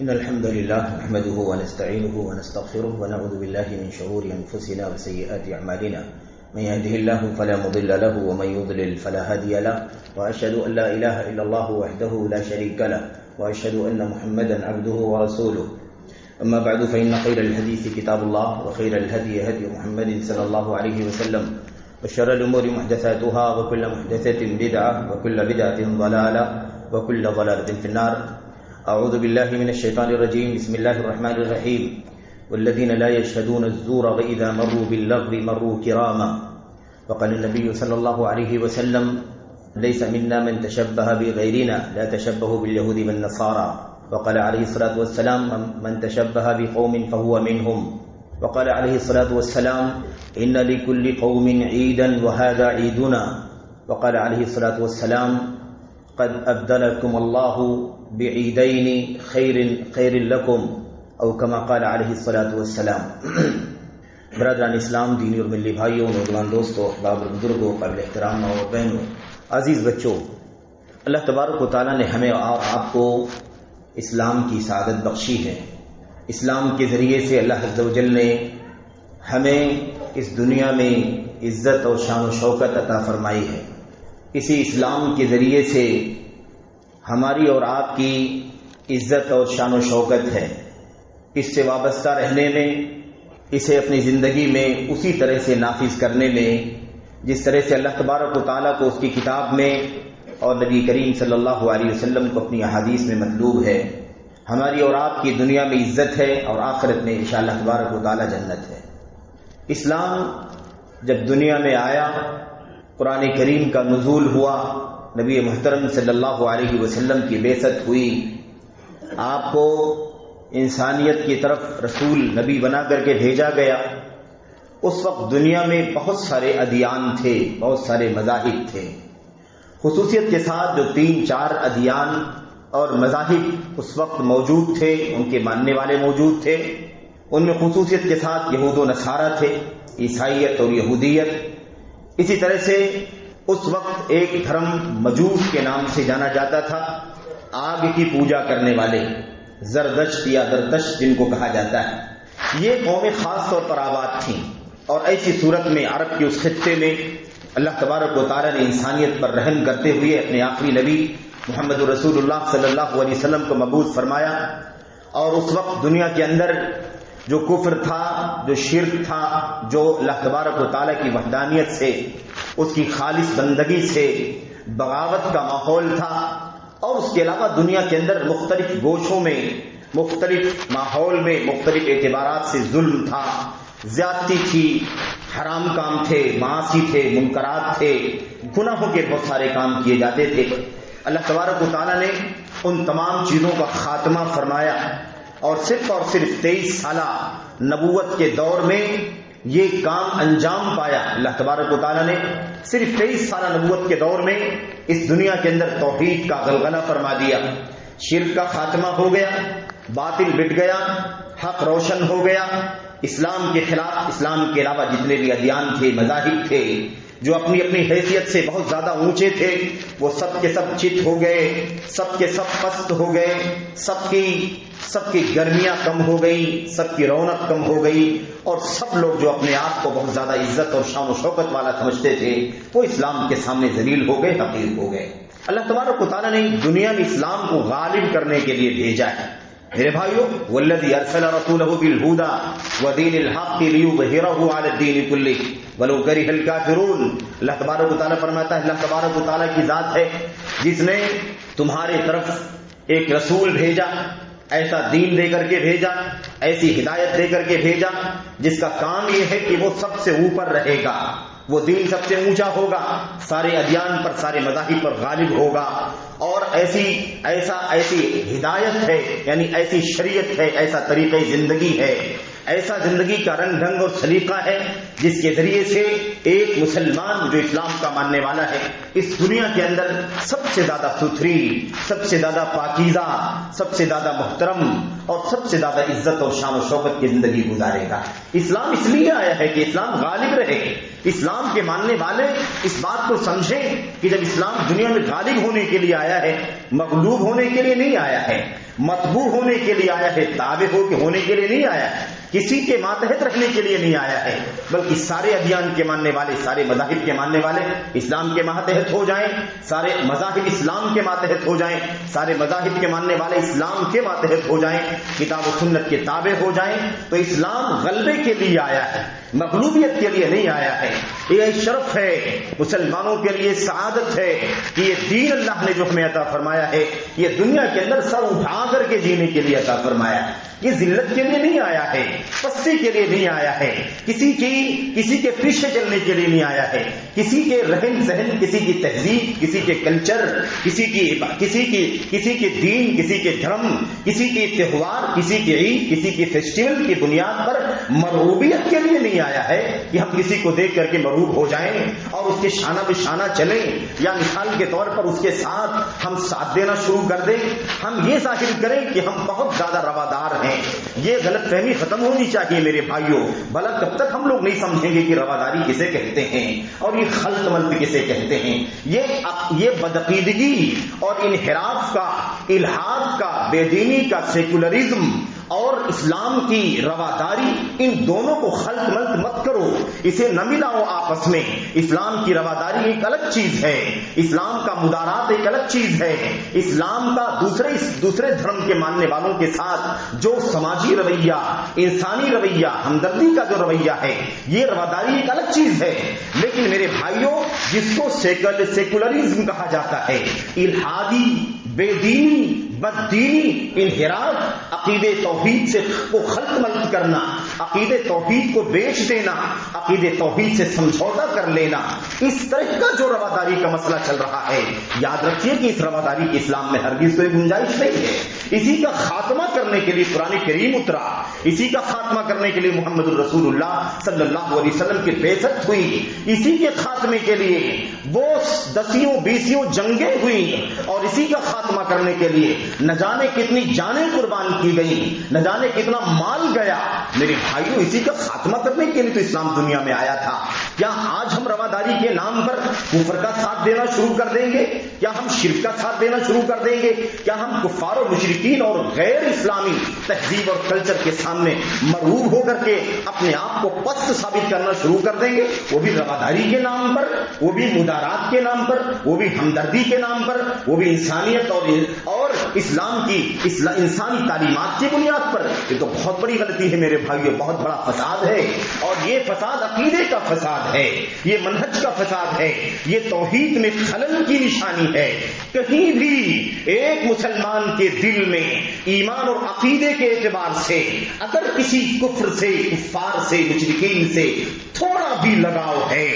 إن الحمد لله نحمده ونستعينه ونستغفره ونعوذ بالله من شرور أنفسنا وسيئات أعمالنا من يهده الله فلا مضل له ومن يضلل فلا هادي له وأشهد أن لا إله إلا الله وحده لا شريك له وأشهد أن محمدا عبده ورسوله أما بعد فإن خير الحديث كتاب الله وخير الهدي هدي محمد صلى الله عليه وسلم وشر الأمور محدثاتها وكل محدثة بدعة وكل بدعة ضلالة وكل ضلالة في النار. أعوذ بالله من الشيطان الرجيم. بسم الله الرحمن الرحيم. والذين لا يشهدون الزور وإذا مروا باللغو مروا كراما. وقال النبي صلى الله عليه وسلم ليس منا من تشبه بغيرنا لا تشبهوا باليهود والنصارى. وقال عليه الصلاة والسلام من تشبه بقوم فهو منهم. وقال عليه الصلاة والسلام إن لكل قوم عيدا وهذا عيدنا. وقال عليه الصلاة والسلام قد أبدلكم الله بعيدين خير لكم او كما قال علیہ الصلاۃ والسلام. برادران اسلام، دینی اور ملی بھائیوں، نوجوان دوستوں، احباب اور بزرگوں، قابل احترام اور بہنوں، عزیز بچوں، اللہ تبارک و تعالیٰ نے ہمیں اور آپ کو اسلام کی سعادت بخشی ہے. اسلام کے ذریعے سے اللہ عز و جل نے ہمیں اس دنیا میں عزت اور شان و شوکت عطا فرمائی ہے. اسی اسلام کے ذریعے سے ہماری اور آپ کی عزت اور شان و شوکت ہے. اس سے وابستہ رہنے میں، اسے اپنی زندگی میں اسی طرح سے نافذ کرنے میں جس طرح سے اللہ تبارک و تعالیٰ کو اس کی کتاب میں اور نبی کریم صلی اللہ علیہ وسلم کو اپنی احادیث میں مطلوب ہے. ہماری اور آپ کی دنیا میں عزت ہے اور آخرت میں انشاءاللہ تبارک و تعالیٰ جنت ہے. اسلام جب دنیا میں آیا، قرآن کریم کا نزول ہوا، نبی محترم صلی اللہ علیہ وسلم کی بعثت ہوئی، آپ کو انسانیت کی طرف رسول نبی بنا کر کے بھیجا گیا. اس وقت دنیا میں بہت سارے ادیان تھے، بہت سارے مذاہب تھے. خصوصیت کے ساتھ جو 3-4 ادیان اور مذاہب اس وقت موجود تھے، ان کے ماننے والے موجود تھے. ان میں خصوصیت کے ساتھ یہود و نصارہ تھے، عیسائیت اور یہودیت. اسی طرح سے اس وقت ایک دھرم مجوس کے نام سے جانا جاتا تھا، آگ کی پوجا کرنے والے، زردشت یا زردشت جن کو کہا جاتا ہے. یہ قومیں خاص طور پر آباد تھیں، اور ایسی صورت میں عرب کے اس خطے میں اللہ تبارک و تعالیٰ نے انسانیت پر رحم کرتے ہوئے اپنے آخری نبی محمد رسول اللہ صلی اللہ علیہ وسلم کو مبعوث فرمایا. اور اس وقت دنیا کے اندر جو کفر تھا، جو شرک تھا، جو اللہ تبارک و تعالیٰ کی وحدانیت سے، اس کی خالص بندگی سے بغاوت کا ماحول تھا، اور اس کے علاوہ دنیا کے اندر مختلف گوشوں میں، مختلف ماحول میں، مختلف اعتبارات سے ظلم تھا، زیادتی تھی، حرام کام تھے، معاصی تھے، منکرات تھے، گناہوں کے بہت سارے کام کیے جاتے تھے. اللہ تبارک و تعالیٰ نے ان تمام چیزوں کا خاتمہ فرمایا، اور صرف 23 سالہ نبوت کے دور میں یہ کام انجام پایا. اللہ تبارک و تعالیٰ نے صرف 23 سالہ نبوت کے دور میں اس دنیا کے اندر توحید کا غلغلہ فرما دیا. شرک کا خاتمہ ہو گیا، باطل مٹ گیا، حق روشن ہو گیا. اسلام کے خلاف، اسلام کے علاوہ جتنے بھی ادیان تھے، مذاہب تھے، جو اپنی اپنی حیثیت سے بہت زیادہ اونچے تھے، وہ سب کے سب چت ہو گئے، سب کے سب پست ہو گئے. سب کی گرمیاں کم ہو گئی، سب کی رونق کم ہو گئی، اور سب لوگ جو اپنے آپ کو بہت زیادہ عزت اور شان و شوکت والا سمجھتے تھے، وہ اسلام کے سامنے ذلیل ہو گئے، حقیر ہو گئے. اللہ تبارک و تعالیٰ نے دنیا میں اسلام کو غالب کرنے کے لیے بھیجا ہے. میرے بھائیو، والذی ارسل رسولہ بالہدی ودین الحق لیظہرہ علی الدین کلہ ولو کرہ الکافرون. اللہ تبارک و تعالیٰ فرماتا ہے، اللہ تبارک و تعالیٰ کی ذات ہے جس نے تمہارے طرف ایک رسول بھیجا، ایسا دین دے کر کے بھیجا، ایسی ہدایت دے کر کے بھیجا جس کا کام یہ ہے کہ وہ سب سے اوپر رہے گا، وہ دین سب سے اونچا ہوگا، سارے ادیان پر، سارے مذاہب پر غالب ہوگا. اور ایسی ہدایت ہے، یعنی ایسی شریعت ہے، ایسا طریقہ زندگی ہے، ایسا زندگی کا رنگ ڈھنگ اور سلیقہ ہے جس کے ذریعے سے ایک مسلمان جو اسلام کا ماننے والا ہے اس دنیا کے اندر سب سے زیادہ ستھری، سب سے زیادہ پاکیزہ، سب سے زیادہ محترم اور سب سے زیادہ عزت اور شان و شوکت کی زندگی گزارے گا. اسلام اس لیے آیا ہے کہ اسلام غالب رہے. اسلام کے ماننے والے اس بات کو سمجھیں کہ جب اسلام دنیا میں غالب ہونے کے لیے آیا ہے، مغلوب ہونے کے لیے نہیں آیا ہے. متبوع ہونے کے لیے آیا ہے، تابع ہونے کے لیے نہیں آیا ہے، کسی کے ماتحت رہنے کے لیے نہیں آیا ہے، بلکہ سارے ادیان کے ماننے والے، سارے مذاہب کے ماننے والے اسلام کے ماتحت ہو جائیں، سارے مذاہب اسلام کے ماتحت ہو جائیں، سارے مذاہب کے ماننے والے اسلام کے ماتحت ہو جائیں، کتاب و سنت کے تابع ہو جائیں، تو اسلام غلبے کے لیے آیا ہے، مغلوبیت کے لیے نہیں آیا ہے۔ یہ شرف ہے مسلمانوں کے لیے، سعادت ہے کہ یہ دین اللہ نے جو ہمیں عطا فرمایا ہے، یہ دنیا کے اندر سر اٹھا کر کے جینے کے لیے عطا فرمایا ہے، یہ ذلت کے لیے نہیں آیا ہے، پستی کے لیے نہیں آیا ہے، کسی کے پیچھے چلنے کے لیے نہیں آیا ہے، کسی کے رہن سہن، کسی کی تہذیب، کسی کے کلچر، کسی کے دین، کسی کے دھرم، کسی کے تہوار، کسی کے عید، کسی کے فیسٹیول کی بنیاد پر مرغوبیت کے لیے نہیں آیا ہے کہ ہم کسی کو دیکھ کر کے مرغوب ہو جائیں اور اس کے شانہ بہ شانہ چلیں، یا مثال کے طور پر اس کے ساتھ ہم ساتھ دینا شروع کر دیں، ہم یہ ظاہر کریں کہ ہم بہت زیادہ روادار ہیں۔ یہ غلط فہمی ختم ہونی چاہیے میرے بھائیوں، بھلا کب تک ہم لوگ نہیں سمجھیں گے کہ رواداری کسے کہتے ہیں اور یہ خلط ملط کسے کہتے ہیں۔ یہ بدعقیدگی اور انحراف کا، الحاد کا، بے دینی کا، سیکولرزم اور اسلام کی رواداری، ان دونوں کو خلط ملط مت کرو، اسے نہ ملاؤ آپس میں۔ اسلام کی رواداری ایک الگ چیز ہے، اسلام کا مدارات ایک الگ چیز ہے، اسلام کا دوسرے دھرم کے ماننے والوں کے ساتھ جو سماجی رویہ، انسانی رویہ، ہمدردی کا جو رویہ ہے، یہ رواداری ایک الگ چیز ہے۔ لیکن میرے بھائیوں، جس کو سیکولرزم کہا جاتا ہے، الحادی، بے دینی، بددینی، انحراف، عقید توحید سے کو خلط ملط کرنا، عقید توحید کو بیچ دینا، عقید توحید سے سمجھوتا کر لینا، اس طرح کا جو رواداری کا مسئلہ چل رہا ہے، یاد رکھیے کہ اس رواداری کی اسلام میں ہرگز کوئی گنجائش نہیں ہے۔ اسی کا خاتمہ کرنے کے لیے قرآن کریم اترا، اسی کا خاتمہ کرنے کے لیے محمد الرسول اللہ صلی اللہ علیہ وسلم کی بعثت ہوئی، اسی کے خاتمے کے لیے وہ 10 جنگیں ہوئی، اور اسی کا خاتمہ کرنے کے لیے نہ جانے کتنی جانیں قربان کی گئی، نہ جانے کتنا مال گیا۔ میرے بھائیوں، اسی کا خاتمہ کرنے کے لیے تو اسلام دنیا میں آیا تھا۔ کیا آج ہم رواداری کے نام پر کفر کا ساتھ دینا شروع کر دیں گے؟ کیا ہم شرک کا ساتھ دینا شروع کر دیں گے؟ کیا ہم کفار و مشرکین اور غیر اسلامی تہذیب اور کلچر کے سامنے مرعوب ہو کر کے اپنے آپ کو پست ثابت کرنا شروع کر دیں گے؟ وہ بھی رواداری کے نام پر، وہ بھی مدارات کے نام پر، وہ بھی ہمدردی کے نام پر، وہ بھی انسانیت اور اسلام کی انسانی تعلیمات کی بنیاد پر۔ یہ تو بہت بڑی غلطی ہے میرے بھائیوں، بہت بڑا فساد ہے، اور یہ فساد عقیدے کا فساد ہے، یہ منہج کا فساد ہے، یہ توحید میں خلل کی نشانی ہے۔ کہیں بھی ایک مسلمان کے دل میں ایمان اور عقیدے کے اعتبار سے اگر کسی کفر سے، کفار سے، مشرکین سے تھوڑا بھی لگاؤ ہے،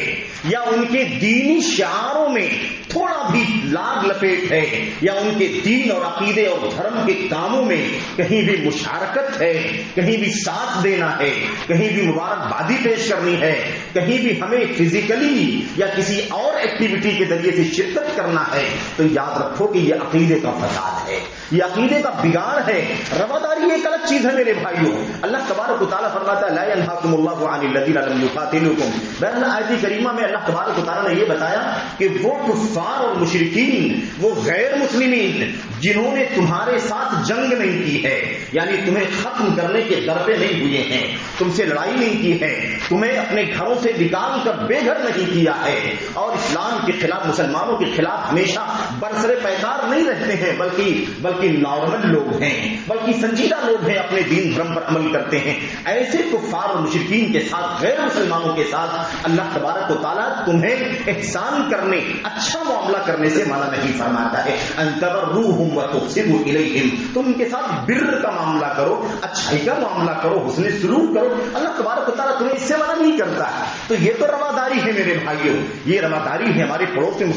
یا ان کے دینی شعاروں میں تھوڑا بھی لاگ لپیٹ ہے، یا ان کے دین اور عقیدے اور دھرم کے کاموں میں کہیں بھی مشارکت ہے، کہیں بھی ساتھ دینا ہے، کہیں بھی مبارکبادی پیش کرنی ہے، کہیں بھی ہمیں فزیکلی یا کسی اور ایکٹیویٹی کے ذریعے سے شرکت کرنا ہے، تو یاد رکھو کہ یہ عقیدے کا فساد ہے، یہ عقیدے کا بگاڑ ہے۔ رواداری ایک الگ چیز ہے میرے بھائیوں۔ اللہ تبارک و تعالیٰ فرماتا ہے لا ينهاكم الله عن الذين لم يقاتلوكم۔ بہرحال آیت کریمہ میں اللہ تبارک و تعالیٰ نے یہ بتایا کہ وہ کفار اور مشرکین، وہ غیر مسلمین جنہوں نے تمہارے ساتھ جنگ نہیں کی ہے، یعنی تمہیں ختم کرنے کے در پہ نہیں ہوئے ہیں، تم سے لڑائی نہیں کی ہے، تمہیں اپنے گھروں سے نکال کر بے گھر نہیں کیا ہے، اور اسلام کے خلاف، مسلمانوں کے خلاف ہمیشہ برسر پیکار نہیں رہتے ہیں، بلکہ نارمل لوگ ہیں، بلکہ سنجیدہ لوگ ہیں، اپنے دین دھرم پر عمل کرتے ہیں، ایسے کفار اور مشرکین کے ساتھ، غیر مسلمانوں کے ساتھ اللہ تبارک و تعالیٰ تمہیں احسان کرنے، اچھا معاملہ کرنے سے منع نہیں فرماتا ہے۔ ان تبروہم وتحسنوا الیہم، تم ان کے ساتھ بر کا معاملہ کرو، اچھائی کا معاملہ کرو، حسن سلوک کرو، اللہ تبارک و تعالیٰ تمہیں اس سے منع نہیں کرتا ہے۔ تو یہ تو رواداری ہے میرے بھائیوں، یہ رواداری ہے۔ ہمارے پڑوس میں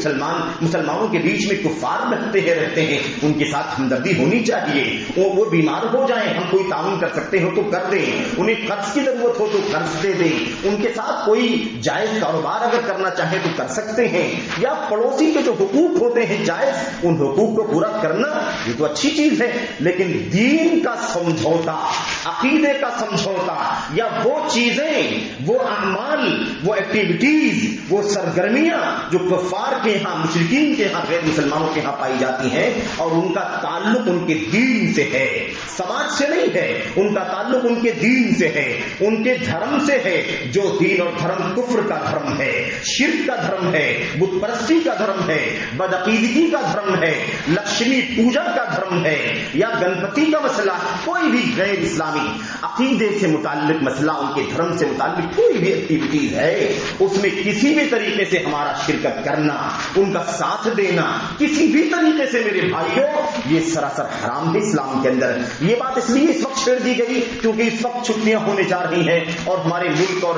مسلمانوں کے بیچ میں کفار رہتے ہیں، ان کے ساتھ ہمدردی ہونی چاہیے۔ وہ بیمار ہو جائیں، ہم کوئی تعاون کر سکتے ہو تو کر دیں، انہیں قرض کی ضرورت ہو تو قرض دے دیں، ان کے ساتھ کوئی جائز کاروبار اگر کرنا چاہیں تو کر سکتے ہیں، یا پڑوسی کے جو حقوق ہوتے ہیں جائز، ان حقوق کو پورا کرنا یہ تو اچھی چیز ہے۔ لیکن دین کا سمجھوتا، عقیدے کا سمجھوتا یا وہ چیزیں، وہ اعمال، وہ ایکٹیویٹیز، وہ سرگرمیاں جو کفار کے ہاں، مشرکین کے ہاں، غیر مسلمانوں کے ہاں پائی جاتی ہیں، اور ان کا تعلق ان کے دین سے ہے، سماج سے نہیں ہے، ان کا تعلق ان کے دین سے ہے، ان کے دھرم سے ہے، جو دین اور دھرم کفر کا دھرم ہے، شرک کا دھرم ہے، بت پرستی کا دھرم ہے، بدعقیدگی کا دھرم ہے، لکشمی پوجا کا دھرم ہے، یا گنپتی کا مسئلہ، کوئی بھی غیر اسلامی عقیدے سے متعلق مسئلہ، ان کے دھرم سے متعلق کوئی بھی ایکٹیویٹیز ہے، اس میں کسی بھی طریقے سے ہمارا شرکت کرنا، ان کا ساتھ دینا کسی بھی طریقے سے میرے بھائیوں، یہ سراسر حرام ہے اسلام کے اندر۔ یہ بات اس لیے اس وقت چھیڑ دی گئی کیونکہ اس وقت چھٹیاں ہونے جا رہی ہیں، اور ہمارے ملک اور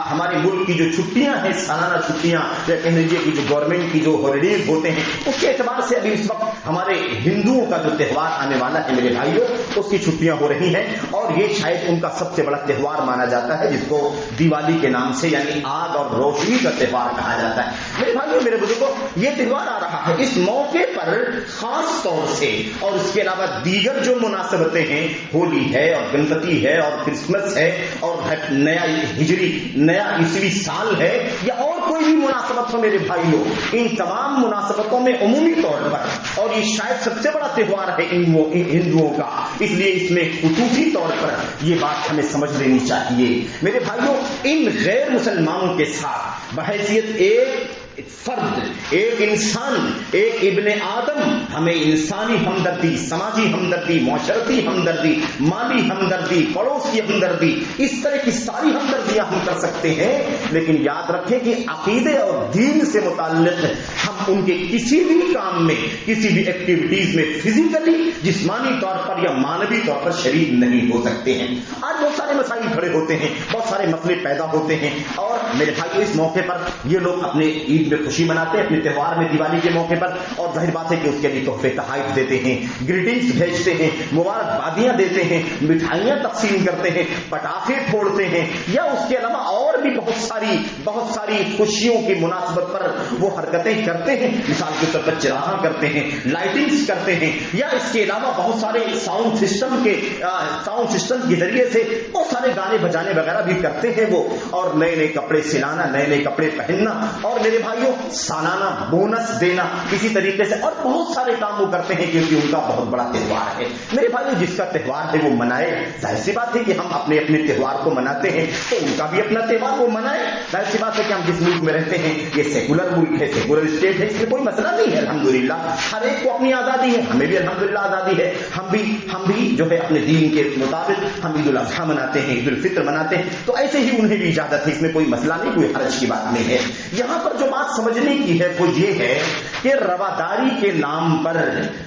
ہمارے ملک کی جو چھٹیاں ہیں، سالانہ چھٹیاں یا کہہ لیجیے کہ جو گورنمنٹ کی جو ہالیڈیز ہوتے ہیں، اس کے اعتبار سے ابھی اس وقت ہمارے ہندوؤں کا جو تہوار آنے والا ہے میرے بھائیوں، اس کی چھٹیاں ہو رہی ہیں، اور یہ شاید ان کا سب سے بڑا تہوار مانا جاتا ہے، جس کو دیوالی کے نام سے، یعنی آگ اور روشنی کا تہوار کہا جاتا ہے۔ میرے بھائیوں، میرے بزرگوں، یہ تہوار آ رہا ہے، اس موقع پر خاص طور سے، اور اس کے علاوہ دیگر جو مناسبتیں ہیں، ہولی ہے اور گنپتی ہے اور کرسمس ہے اور نیا ہجری، نیا عیسوی سال ہے، یا اور کوئی بھی مناسبت ہو میرے بھائیوں، ان تمام مناسبتوں میں عمومی طور پر، اور یہ شاید سب سے بڑا تہوار ہے ہندوؤں کا، اس لیے اس میں خصوصی طور پر یہ بات ہمیں سمجھ لینی چاہیے۔ میرے بھائیوں، ان غیر مسلمانوں کے ساتھ بحیثیت ایک فرد، ایک انسان، ایک ابن آدم، ہمیں انسانی ہمدردی، سماجی ہمدردی، معاشرتی ہمدردی، مالی ہمدردی، پڑوس کی ہمدردی، اس طرح کی ساری ہمدردیاں ہم کر سکتے ہیں، لیکن یاد رکھیں کہ عقیدے اور دین سے متعلق ہم ان کے کسی بھی کام میں، کسی بھی ایکٹیویٹیز میں فزیکلی، جسمانی طور پر یا مانوی طور پر شریک نہیں ہو سکتے ہیں۔ آج بہت سارے مسائل کھڑے ہوتے ہیں، بہت سارے مسئلے پیدا ہوتے ہیں، اور میرے بھائیو، اس موقع پر یہ لوگ اپنے عید میں خوشی مناتے ہیں، اپنے تہوار میں، دیوالی کے موقع پر، اور ظاہر بات ہے کہ اس کے لیے تحفے تحائف دیتے ہیں، گریٹنگز بھیجتے ہیں، مبارکبادیاں دیتے ہیں، مٹھائیاں تقسیم کرتے ہیں، پٹاخے پھوڑتے ہیں، یا اس کے علاوہ اور بھی بہت ساری خوشیوں کی مناسبت پر وہ حرکتیں کرتے ہیں، مثال کے طور پر چراغاں کرتے ہیں، لائٹنگز کرتے ہیں، یا اس کے علاوہ بہت سارے ساؤنڈ سسٹم کے ذریعے سے بہت سارے گانے بجانے وغیرہ بھی کرتے ہیں وہ، اور نئے نئے کپڑے سلانا، نئے نئے کپڑے پہننا، اور میرے بھائیوں سالانہ بونس دینا کسی طریقے سے، اور بہت سارے کام وہ کرتے ہیں کیونکہ ان کا بہت بڑا تہوار ہے۔ میرے بھائیوں، جس کا تہوار ہے وہ منائے، ظاہر سی بات ہے کہ ہم اپنے تہوار کو مناتے ہیں تو ان کا بھی اپنا تہوار وہ منائے، ظاہر سی بات ہے کہ ہم جس ملک میں رہتے ہیں یہ سیکولر ملک ہے، سیکولر اسٹیٹ ہے، اس میں کوئی مسئلہ نہیں ہے، الحمدللہ ہر ایک کو اپنی آزادی ہے، ہمیں بھی الحمدللہ آزادی ہے، ہم بھی جو ہے اپنے دین کے مطابق ہم عید الاضحیٰ مناتے ہیں، عید الفطر مناتے ہیں، تو ایسے ہی انہیں بھی اجازت ہے، اس میں کوئی مسئلہ نہیں، کوئی حرج کی بات نہیں ہے۔ یہاں پر جو بات سمجھنے کی ہے وہ یہ ہے کہ رواداری کے نام پر،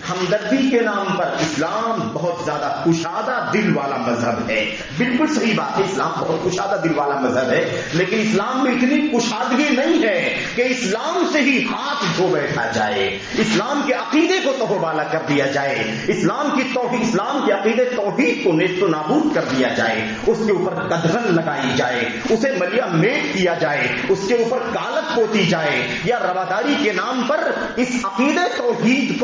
ہمدردی کے نام پر اسلام بہت زیادہ کشادہ دل والا مذہب ہے۔ بالکل صحیح بات ہے، اسلام بہت کشادہ دل والا مذہب ہے، لیکن اسلام میں اتنی کشادگی نہیں ہے کہ اسلام سے ہی ہاتھ دھو بیٹھا جائے، اسلام کے عقیدے کو تہوبالا کر دیا جائے، اسلام کے عقیدے توحید کو نیست و نابود کر دیا جائے، اس کے اوپر قدغن لگائی جائے، اسے ملیا میٹ کیا جائے، اس کے اوپر کالک پوتی جائے، یا رواداری کے نام پر اس عقیدے توحید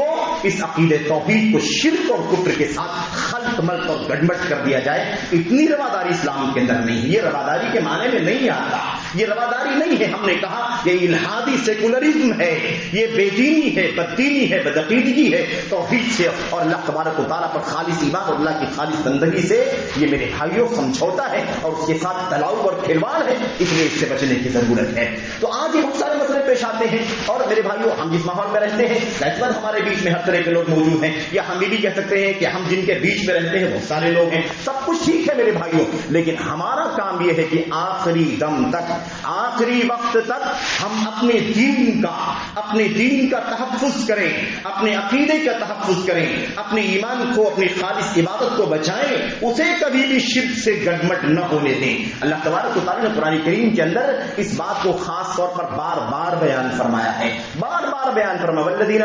کو شرک اور کفر کے ساتھ خلط ملط اور گڑبڑ کر دیا جائے، اتنی رواداری اسلام کے اندر نہیں ہے، یہ رواداری کے معنی میں نہیں آتا، یہ رواداری نہیں ہے۔ ہم نے کہا یہ الہادی سیکولرزم ہے، یہ بے دینی ہے، بددینی ہے، بدعقیدگی ہے، توحید سے اور اللہ تبارک و تعالیٰ پر خالص ایمان اور اللہ کی خالص بندگی سے یہ میرے بھائیوں سمجھوتا ہے، اور اس کے ساتھ تلاؤ اور کھلواڑ ہے، اس لیے اس سے بچنے کی ضرورت ہے۔ تو آج یہ بہت سارے مسئلے پیش آتے ہیں، اور میرے بھائیوں ہم جس ماحول میں رہتے ہیں، ظاہر ہمارے بیچ میں ہر طرح کے لوگ موجود ہیں، یا ہم یہ بھی کہہ سکتے ہیں کہ ہم جن کے بیچ میں رہتے ہیں بہت سارے لوگ ہیں، سب کچھ ٹھیک ہے میرے بھائیوں، لیکن ہمارا کام یہ ہے کہ آخری دم تک، آخری وقت تک ہم اپنے دین کا تحفظ کریں، اپنے عقیدے کا تحفظ کریں، اپنے ایمان کو، اپنی خالص عبادت کو بچائیں، اسے کبھی بھی شرک سے گڈمٹ نہ ہونے دیں۔ اللہ تبارک و تعالیٰ نے قرآن کریم کے اندر اس بات کو خاص طور پر بار بار بیان فرمایا ہے، والذین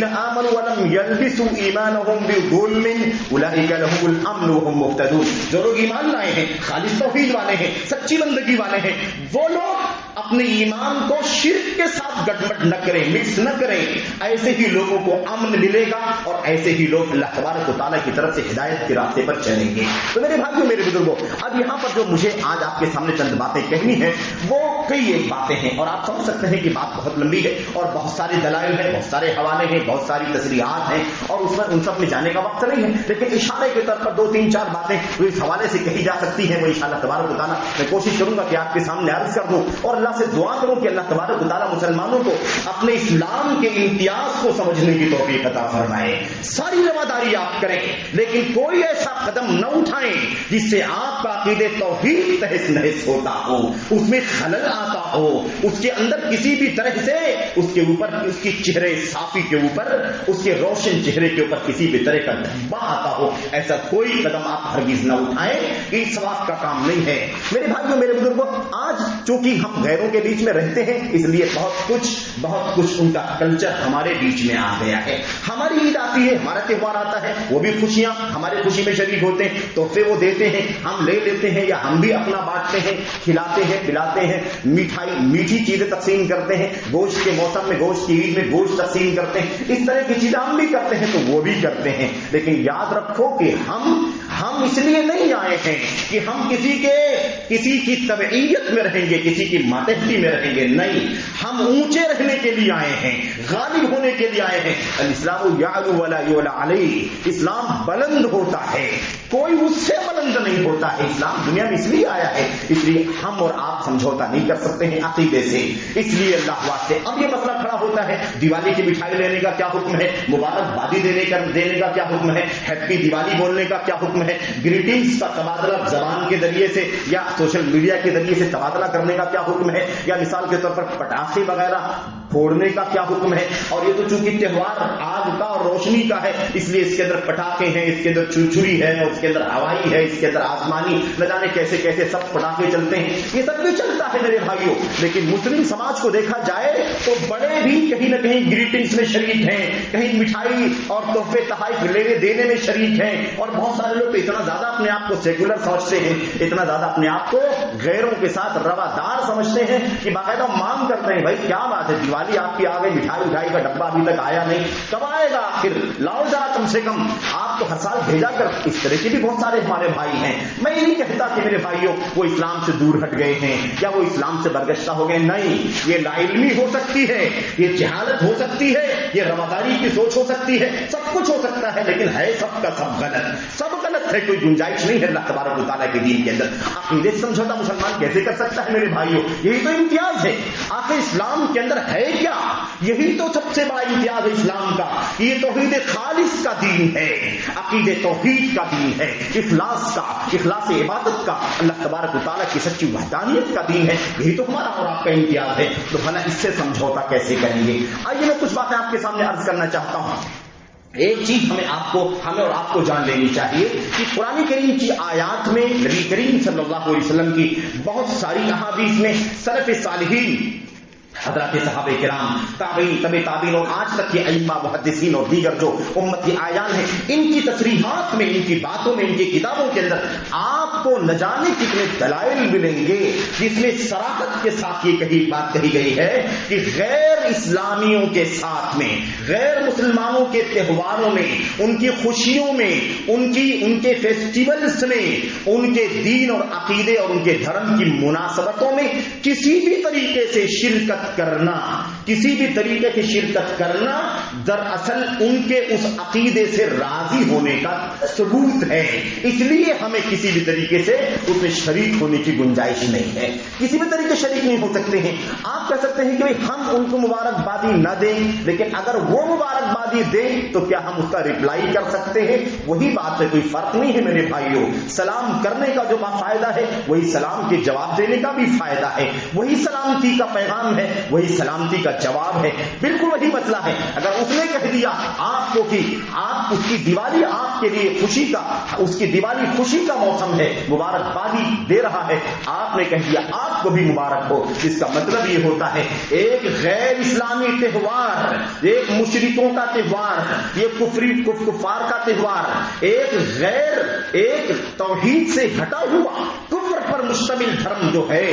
آمنوا ولم يلبسوا ایمانهم بظلم اولئک لهم الامن وهم مهتدون۔ جو لوگ ایمان لائے ہیں، خالص توحید والے ہیں، سچی بندگی والے ہیں، وہ لوگ اپنے ایمان کو شرک کے ساتھ گڑبڑ نہ کریں، مکس نہ کریں، ایسے ہی لوگوں کو امن ملے گا اور ایسے ہی لوگ اللہ تبارک و تعالیٰ کی طرف سے ہدایت کے راستے پر چلیں گے۔ تو میرے بھائیوں، میرے بزرگوں، اب یہاں پر جو مجھے آج آپ کے سامنے چند باتیں کہنی ہیں وہ کئی ایک باتیں ہیں، اور آپ سمجھ سکتے ہیں کہ بات بہت لمبی ہے اور بہت سارے دلائل ہیں، بہت سارے حوالے ہیں، بہت ساری تصریحات ہیں، اور اس میں ان سب میں جانے کا وقت نہیں ہے، لیکن اشارے کے طور پر 2-3-4 باتیں جو اس حوالے سے کہی جا سکتی ہیں وہ انشاءاللہ تبارک و تعالیٰ میں کوشش کروں گا کہ آپ کے سامنے عرض کر دوں، اور اللہ سے دعا کروں کہ اللہ تبارک و تعالیٰ مسلمانوں کو اپنے اسلام کے امتیاز کو سمجھنے کی توفیق عطا فرمائے۔ ساری رواداری آپ کریں لیکن کوئی ایسا قدم نہ اٹھائیں جس سے آپ کا عقیدے توحید تہس نہس ہوتا ہو، اس میں خلل آتا ہو، اس کے اندر کسی بھی طرح سے اس کے اوپر، اس کی چہرے صافی کے اوپر، اس کے روشن چہرے کے اوپر کسی بھی طرح کا دھبا آتا ہو، ایسا کوئی قدم آپ ہرگز نہ اٹھائیں، یہ ثواب کا کام نہیں ہے۔ میرے بھائیوں، میرے بزرگوں، آج چونکہ ہم غیروں کے بیچ میں رہتے ہیں اس لیے بہت کچھ ان کا کلچر ہمارے بیچ میں آ گیا ہے۔ ہماری عید آتی ہے، ہمارا تہوار آتا ہے، وہ بھی خوشیاں ہمارے خوشی میں شریک ہوتے ہیں، تحفے وہ دیتے ہیں، ہم لے لیتے ہیں یا ہم بھی اپنا بانٹتے ہیں، کھلاتے ہیں، پلاتے ہیں، میٹھی چیزیں تقسیم کرتے ہیں، گوشت کے موسم میں، گوشت کی عید میں گوشت تقسیم کرتے ہیں، اس طرح کی چیزیں ہم بھی کرتے ہیں تو وہ بھی کرتے ہیں، لیکن یاد رکھو کہ ہم اس لیے نہیں آئے ہیں کہ ہم کسی کی تبعیت میں رہیں گے، کسی کی ماتحتی میں رہیں گے، نہیں، ہم اونچے رہنے کے لیے آئے ہیں، غالب ہونے کے لیے آئے ہیں۔ الاسلام یعلو ولا یعلی علیہ، اسلام بلند ہوتا ہے، کوئی اس سے بلند نہیں ہوتا ہے۔ اسلام دنیا میں اس لیے آیا ہے، اس لیے ہم اور آپ سمجھوتا نہیں کر سکتے ہیں عقیدے سے، اس لیے اللہ واسطے اب یہ مسئلہ کھڑا ہوتا ہے، دیوالی کی مٹھائی لینے کا کیا حکم ہے، مبارکبادی دینے کا کیا حکم ہے، ہیپی دیوالی بولنے کا کیا حکم ہے، گریٹنگز کا تبادلہ زبان کے ذریعے سے یا سوشل میڈیا کے ذریعے سے تبادلہ کرنے کا کیا حکم ہے، یا مثال کے طور پر پٹاخے وغیرہ پھوڑنے کا کیا حکم ہے۔ اور یہ تو چونکہ تہوار آگ کا اور روشنی کا ہے اس لیے اس کے اندر پٹاخے ہیں، اس کے اندر چھری ہے، اس کے اندر ہوائی ہے، اس کے اندر آسمانی، نہ جانے کیسے کیسے سب پٹاخے چلتے ہیں، یہ سب بھی چلتا ہے میرے بھائیوں، لیکن مسلم سماج کو دیکھا جائے تو بڑے بھی کہیں نہ کہیں گریٹنگز میں شریک ہیں، کہیں مٹھائی اور تحفے تحائف لینے دینے میں شریک ہیں، اور بہت سارے لوگ تو اتنا زیادہ اپنے آپ کو سیکولر سمجھتے ہیں، اتنا زیادہ اپنے آپ کو غیروں کے ساتھ روادار سمجھتے ہیں کہ باقاعدہ مانگ کرتے ہیں، بھائی کیا بات ہے، دیوالی آپ کی آ گئی، مٹھائی کا ڈبہ ابھی تک آیا نہیں، کب آئے گا آخر، لاؤ ذرا کم سے کم، آپ تو ہر سال بھیجا کر۔ اس طرح کے بھی بہت سارے ہمارے بھائی ہیں، میں یہ نہیں کہتا کہ میرے بھائیوں وہ اسلام سے دور ہٹ گئے ہیں یا وہ اسلام سے برگشتہ ہو گئے، نہیں، یہ لا علمی ہو سکتی ہے، یہ جہالت ہو سکتی ہے، یہ رواداری کی سوچ ہو سکتی ہے، سب کچھ ہو سکتا ہے، لیکن ہے سب کا سب غلط ہے، کوئی گنجائش نہیں ہے اللہ تبارک و تعالیٰ کے دین کے اندر۔ عقیدے سے سمجھوتا مسلمان کیسے کر سکتا ہے میرے بھائیوں؟ یہی تو امتیاز ہے، آخر اسلام کے اندر ہے کیا؟ یہی تو سب سے بڑا امتیاز ہے اسلام کا، یہ توحید خالص کا دین ہے، عقیدے توحید کا دین ہے، اخلاص عبادت کا، اللہ تبارک و تعالیٰ کی سچی وحدانیت کا دین ہے، یہی تو ہمارا اور آپ کا امتیاز ہے، تو بھلا اس سے سمجھوتا کیسے کریں گے؟ آئیے میں کچھ باتیں آپ کے سامنے عرض کرنا چاہتا ہوں۔ ایک چیز ہمیں اور آپ کو جان لینی چاہیے کہ قرآن کریم کی آیات میں نبی کریم صلی اللہ علیہ وسلم کی بہت ساری احادیث میں سلف صالحین، حضرات صحابہ کرام، تابعین، تبع تابعین اور آج تک کے ائمہ محدثین اور دیگر جو امت کے اعیان ہیں، ان کی تصریحات میں، ان کی باتوں میں، ان کی کتابوں کے اندر آپ کو نہ جانے کتنے دلائل ملیں گے جس میں صراحت کے ساتھ یہ بات کہی گئی ہے کہ غیر اسلامیوں کے ساتھ میں، غیر مسلمانوں کے تہواروں میں، ان کی خوشیوں میں، ان کے فیسٹیولز میں، ان کے دین اور عقیدے اور ان کے دھرم کی مناسبتوں میں کسی بھی طریقے سے شرکت کرنا، کسی بھی طریقے کی شرکت کرنا دراصل ان کے اس عقیدے سے راضی ہونے کا ثبوت ہے، اس لیے ہمیں کسی بھی طریقے سے اس میں شریک ہونے کی گنجائش نہیں ہے، کسی بھی طریقے شریک نہیں ہو سکتے ہیں۔ آپ کہہ سکتے ہیں کہ ہم ان کو مبارکبادی نہ دیں، لیکن اگر وہ مبارکبادی دیں تو کیا ہم اس کا ریپلائی کر سکتے ہیں؟ وہی بات ہے، کوئی فرق نہیں ہے میرے بھائیوں، سلام کرنے کا جو فائدہ ہے وہی سلام کے جواب دینے کا بھی فائدہ ہے، وہی سلامتی کا پیغام ہے، وہی سلامتی کا جواب ہے، بالکل وہی مسئلہ ہے۔ اگر اس نے کہہ دیا آپ کو کہ آپ اس کی دیوالی آپ کے لیے خوشی کا، اس کی دیوالی خوشی کا موسم ہے، مبارکبادی دے رہا ہے، آپ نے کہہ دیا آپ کو بھی مبارک ہو، اس کا مطلب یہ ہوتا ہے ایک غیر اسلامی تہوار، ایک مشرکوں کا تہوار، یہ کفار کا تہوار، ایک توحید سے ہٹا ہوا، کفر پر مشتمل دھرم جو ہے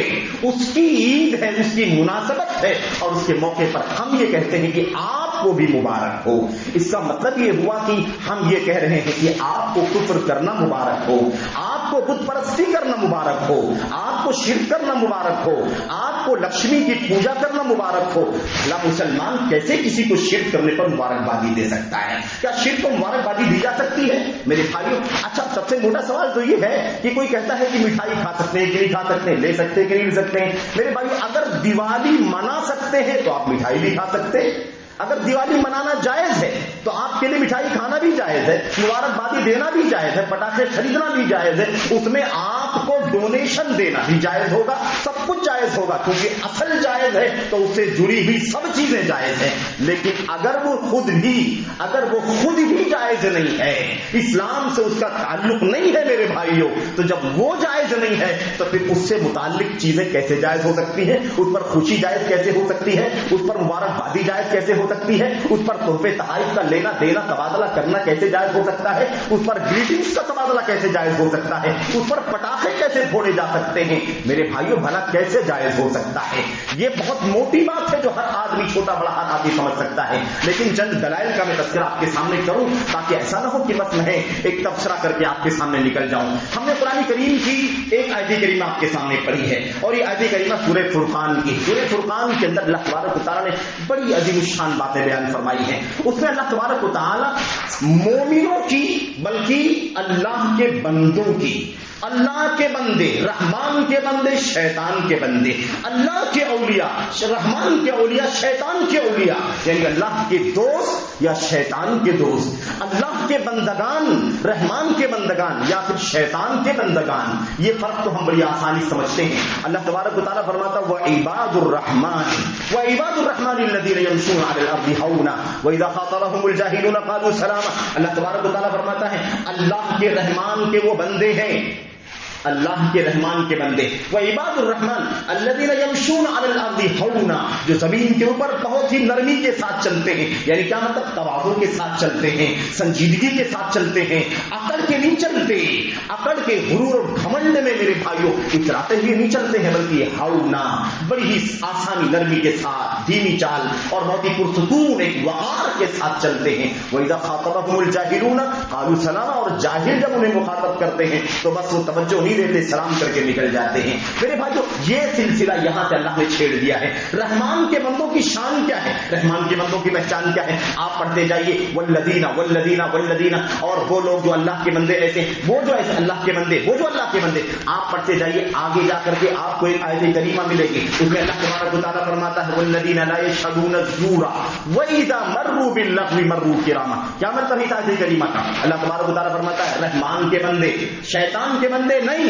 اس کی عید ہے، اس کی مناسبت ہے، اور اس کے موقع پر ہم یہ کہتے ہیں کہ آپ کو بھی مبارک ہو. اس کا مطلب یہ ہوا کہ ہم یہ کہہ رہے ہیں کہ آپ کو کفر کرنا مبارک ہو، آپ کو بت پرستی کرنا مبارک ہو، آپ کو شرک کرنا مبارک ہو، آپ کو لکشمی کی پوجا کرنا مبارک ہو. بھلا مسلمان کیسے کسی کو شرک کرنے پر مبارکبادی دے سکتا ہے؟ کیا شرک کو مبارکبادی دی جا سکتی ہے میرے بھائیوں؟ اچھا، سب سے موٹا سوال تو یہ ہے کہ کوئی کہتا ہے کہ مٹھائی کھا سکتے ہیں کہ نہیں کھا سکتے ہیں، لے سکتے ہیں کہ نہیں لے سکتے ہیں. میرے بھائی، اگر دیوالی منا سکتے ہیں تو آپ مٹھائی بھی کھا سکتے ہیں. اگر دیوالی منانا جائز ہے تو آپ کے لیے مٹھائی کھانا بھی جائز ہے، مبارکبادی دینا بھی جائز ہے، پٹاخے خریدنا بھی جائز ہے، اس میں آپ کو ڈونیشن دینا بھی جائز ہوگا، سب کچھ جائز ہوگا، کیونکہ اصل جائز ہے تو اس سے جڑی ہوئی سب چیزیں جائز ہیں. لیکن اگر وہ خود بھی جائز نہیں ہے، اسلام سے اس کا تعلق نہیں ہے میرے بھائیوں، تو جب وہ جائز نہیں ہے تو پھر اس سے متعلق چیزیں کیسے جائز ہو سکتی ہیں؟ اس پر خوشی جائز کیسے ہو سکتی ہے؟ اس پر مبارکبادی جائز کیسے ہو سکتی ہے؟ اس پر تحفے تحائف کا لینا دینا تبادلہ کرنا کیسے جائز ہو سکتا ہے؟ اس پر گریٹنگز کا تبادلہ کیسے جائز ہو سکتا ہے؟ اس پر پٹاخے کیسے پھوڑے جا سکتے ہیں؟ میرے بھائیوں، بھلا کیسے جائز ہو سکتا ہے؟ یہ بہت موٹی بات ہے جو ہر آدمی، چھوٹا بڑا ہر آدمی سمجھ سکتا ہے. لیکن چند دلائل کا میں تذکرہ آپ کے سامنے کروں تاکہ ایسا نہ ہو کہ بس میں ایک تبصرہ کر کے آپ کے سامنے نکل جاؤں. ہم نے قرآن کریم کی ایک آیت کریمہ آپ کے سامنے پڑھی ہے، اور یہ آیت کریمہ سورہ فرقان کی. سورہ فرقان کے اندر اللہ تبارک و تعالیٰ نے بڑی عظیم الشان باتیں بیان فرمائی ہیں. اس میں اللہ تبارک و تعالیٰ مومنوں کی بلکہ اللہ کے بندوں کی، اللہ کے بندے، رحمان کے بندے، شیطان کے بندے، اللہ کے اولیاء، رحمان کے اولیاء، شیطان کے اولیاء، یعنی اللہ کے دوست یا شیطان کے دوست، اللہ کے بندگان، رحمان کے بندگان یا پھر شیطان کے بندگان. یہ فرق تو ہم بڑی آسانی سمجھتے ہیں. اللہ تبارک و تعالیٰ فرماتا وَعِبَادُ الرَّحْمَنِ وَعِبَادُ الرَّحْمَنِ الَّذِينَ يَمْشُونَ عَلَى الْأَرْضِ هَوْنًا وَإِذَا خَاطَبَهُمُ الْجَاهِلُونَ قَالُوا سَلَامًا. اللہ تبارک و تعالیٰ فرماتا ہے اللہ کے رحمان کے وہ بندے ہیں، اللہ کے رحمان کے بندے، وعباد الرحمن الذین یمشون علی الارض ہونا، جو زمین کے اوپر بہت ہی نرمی کے ساتھ چلتے ہیں. یعنی کیا مطلب؟ تواضع کے ساتھ چلتے ہیں، سنجیدگی کے ساتھ چلتے ہیں، اکڑ کے نہیں چلتے، اکڑ کے غرور اور گھمنڈ میں میرے بھائیوں اتراتے ہوئے نہیں چلتے ہیں، بلکہ ہونا، بڑی ہی آسانی، نرمی کے ساتھ، دھیمی چال اور بہت ہی پرسکون ایک وقار کے ساتھ چلتے ہیں. وَإِذَا خَاطَبَهُمُ الْجَاهِلُونَ قَالُوا سَلَامًا، اور جاہل جب انہیں مخاطب کرتے ہیں تو بس وہ توجہ نہیں دیتے، سلام کر کے نکل جاتے ہیں. میرے بھائیو، یہ سلسلہ یہاں سے اللہ نے چھیڑ دیا ہے. رحمان کے بندوں کی شان کیا ہے؟ رحمان کے بندوں کی پہچان کیا ہے؟ آپ پڑھتے جائیے والذین والذین والذین، اور وہ لوگ جو اللہ کے بندے ایسے، وہ جو ایسے اللہ کے بندے، وہ جو اللہ کے بندے. آپ پڑھتے جائیے، آگے جا کر کے آپ کو ایک آیت کریمہ ملے گی، اس میں اللہ تبارک و تعالیٰ فرماتا ہے والذین لا یشهدون الزور واذا مروا باللغو مروا کراما. کیا مطلب ہے آیت کریمہ کا؟ اللہ تبارک و تعالیٰ فرماتا ہے رحمان کے بندے، شیطان کے بندے نہیں،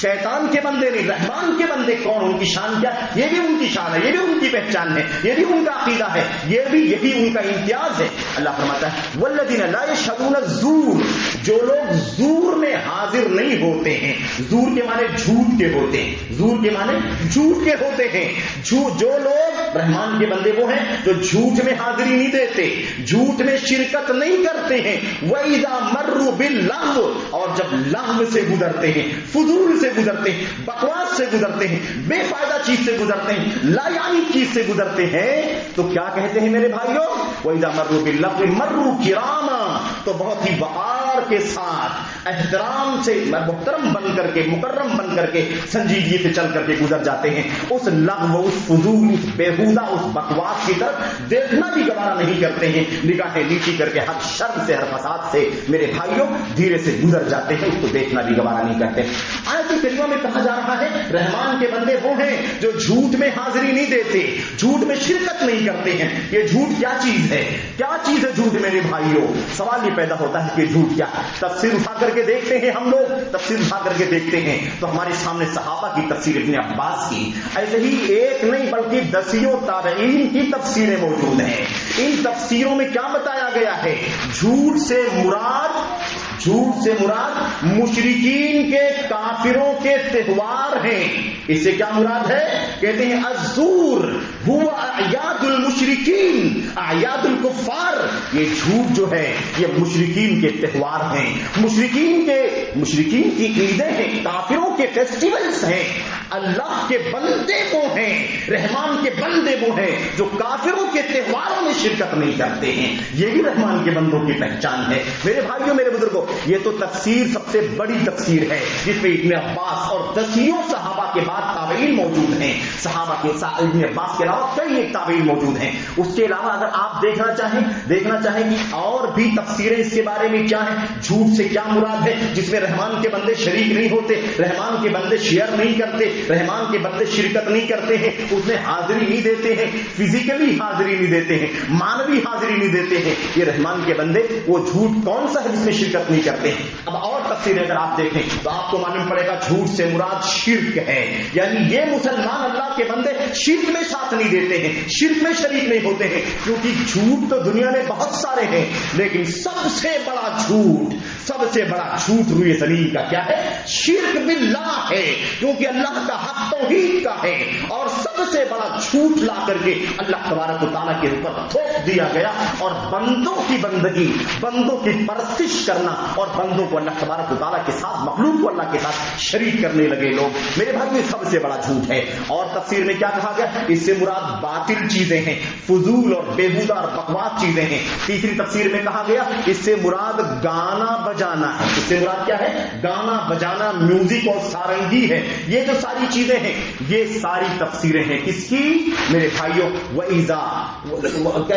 شیطان کے بندے نہیں، رحمان کے بندے. کون؟ ان کی شان کیا؟ یہ بھی ان کی شان ہے، یہ بھی ان کی پہچان ہے، یہ بھی ان کا عقیدہ ہے، یہی ان کا امتیاز ہے. اللہ فرماتا ہے والذین لا یشهدون الزور، جو لوگ زور میں حاضر نہیں ہوتے ہیں. زور کے معنی جھوٹ کے ہوتے ہیں، زور کے معنی جھوٹ کے ہوتے ہیں. جو لوگ رحمان کے بندے وہ ہیں جو جھوٹ میں حاضری نہیں دیتے، جھوٹ میں شرکت نہیں کرتے ہیں. وَإِذَا مَرُّوا بِاللَّغْوِ، اور جب لغو سے گزرتے ہیں، فضول سے گزرتے ہیں، بکواس سے گزرتے ہیں، بے فائدہ چیز سے گزرتے ہیں، لا یعنی چیز سے گزرتے ہیں، تو کیا کہتے ہیں میرے بھائیوں؟ وَإِذَا مَرُّوا بِاللَّغْوِ مَرُّوا کِرَامًا، تو بہت ہی وقار کے ساتھ، احترام سے، محترم بن کر کے، مکرم بن کر کے، سنجیدگی سے چل کر کے گزر جاتے ہیں. اس لغو، اس فضول، اس بےہودہ، اس بکواس کی طرف دیکھنا بھی گوارا نہیں کرتے ہیں. نگاہیں نیچی کر کے ہر شر سے، ہر فساد سے میرے بھائیوں دھیرے سے گزر جاتے ہیں، اس کو دیکھنا بھی گوارا نہیں کرتے. آیت کریمہ میں کہا جا رہا ہے رحمان کے بندے وہ ہیں جو جھوٹ میں حاضری نہیں دیتے، جھوٹ میں شرکت نہیں کرتے ہیں. یہ جھوٹ کیا چیز ہے؟ کیا چیز ہے جھوٹ میرے بھائیوں؟ سوال یہ پیدا ہوتا ہے کہ جھوٹ کیا؟ تفسیر اٹھا کر کے دیکھتے ہیں، ہم لوگ تفسیر اٹھا کر کے دیکھتے ہیں تو ہمارے سامنے صحابہ کی تفسیر، ابن عباس کی، ایسے ہی ایک نہیں بلکہ دسیوں تابعین کی تفسیریں موجود ہیں. ان تفسیروں میں کیا بتایا گیا ہے؟ جھوٹ سے مراد مشرکین کے، کافروں کے تہوار ہیں. اس سے کیا مراد ہے؟ کہتے ہیں الزور هو اعیاد المشرکین، اعیاد الکفار. یہ جھوٹ جو ہے یہ مشرکین کے تہوار ہیں، مشرکین کی عیدیں ہیں، کافروں کے فیسٹیولز ہیں. اللہ کے بندے وہ ہیں, رحمان کے بندے وہ ہیں جو کافروں کے تہواروں میں شرکت نہیں کرتے ہیں. یہ بھی رحمان کے بندوں کی پہچان ہے. میرے بھائیوں, میرے بزرگوں, یہ تو تفسیر سب سے بڑی تفسیر ہے جس میں ابن عباس اور دسیوں صحابہ کے بعد تابعین موجود ہیں. صحابہ کے ابن عباس کے علاوہ کئی ایک تابعین موجود ہیں. اس کے علاوہ اگر آپ دیکھنا چاہیں کہ اور بھی تفسیریں اس کے بارے میں کیا ہیں, جھوٹ سے کیا مراد ہے, جس میں رحمان کے بندے شریک نہیں ہوتے, رحمان کے بندے شیئر نہیں کرتے, رحمان کے بندے شرکت نہیں کرتے ہیں, اس میں حاضری نہیں دیتے ہیں, فزیکلی حاضری نہیں دیتے ہیں, مانوی حاضری نہیں دیتے ہیں. یہ رحمان کے بندے وہ جھوٹ کون سا ہے جس میں شرکت نہیں کرتے ہیں؟ اب اور تفسیر اگر آپ دیکھیں تو آپ کو معلوم پڑے گا جھوٹ سے مراد شرک ہے. یعنی یہ مسلمان اللہ کے بندے شرک میں ساتھ نہیں دیتے ہیں, شرک میں شریک نہیں ہوتے ہیں, کیونکہ جھوٹ تو دنیا میں بہت سارے ہیں, لیکن سب سے بڑا جھوٹ روئے زمین کا کیا ہے؟ شرک باللہ ہے, کیونکہ اللہ کا حق توحید کا ہے. اور سب سے بڑا جھوٹ لا کر کے اللہ تبارک و تعالیٰ کے اوپر تھوپ دیا گیا, اور بندوں کی بندگی, بندوں کی پرستش کرنا, اور بندوں کو اللہ تبارک و تعالیٰ کے ساتھ, مخلوق کو اللہ کے ساتھ شریک کرنے لگے لوگ. میرے بھائی, یہ سب سے بڑا جھوٹ ہے. اور تفسیر میں کیا کہا گیا؟ اس سے مراد باطل چیزیں ہیں, فضول اور بےہودہ اور بکواس چیزیں ہیں. تیسری تفسیر میں کہا گیا اس سے مراد گانا بجانا ہے. اس سے مراد کیا ہے؟ گانا بجانا, میوزک اور سارنگی ہے. یہ جو ساری چیزیں ہیں, یہ ساری تفسیریں ہیں کس کی؟ میرے بھائیوں,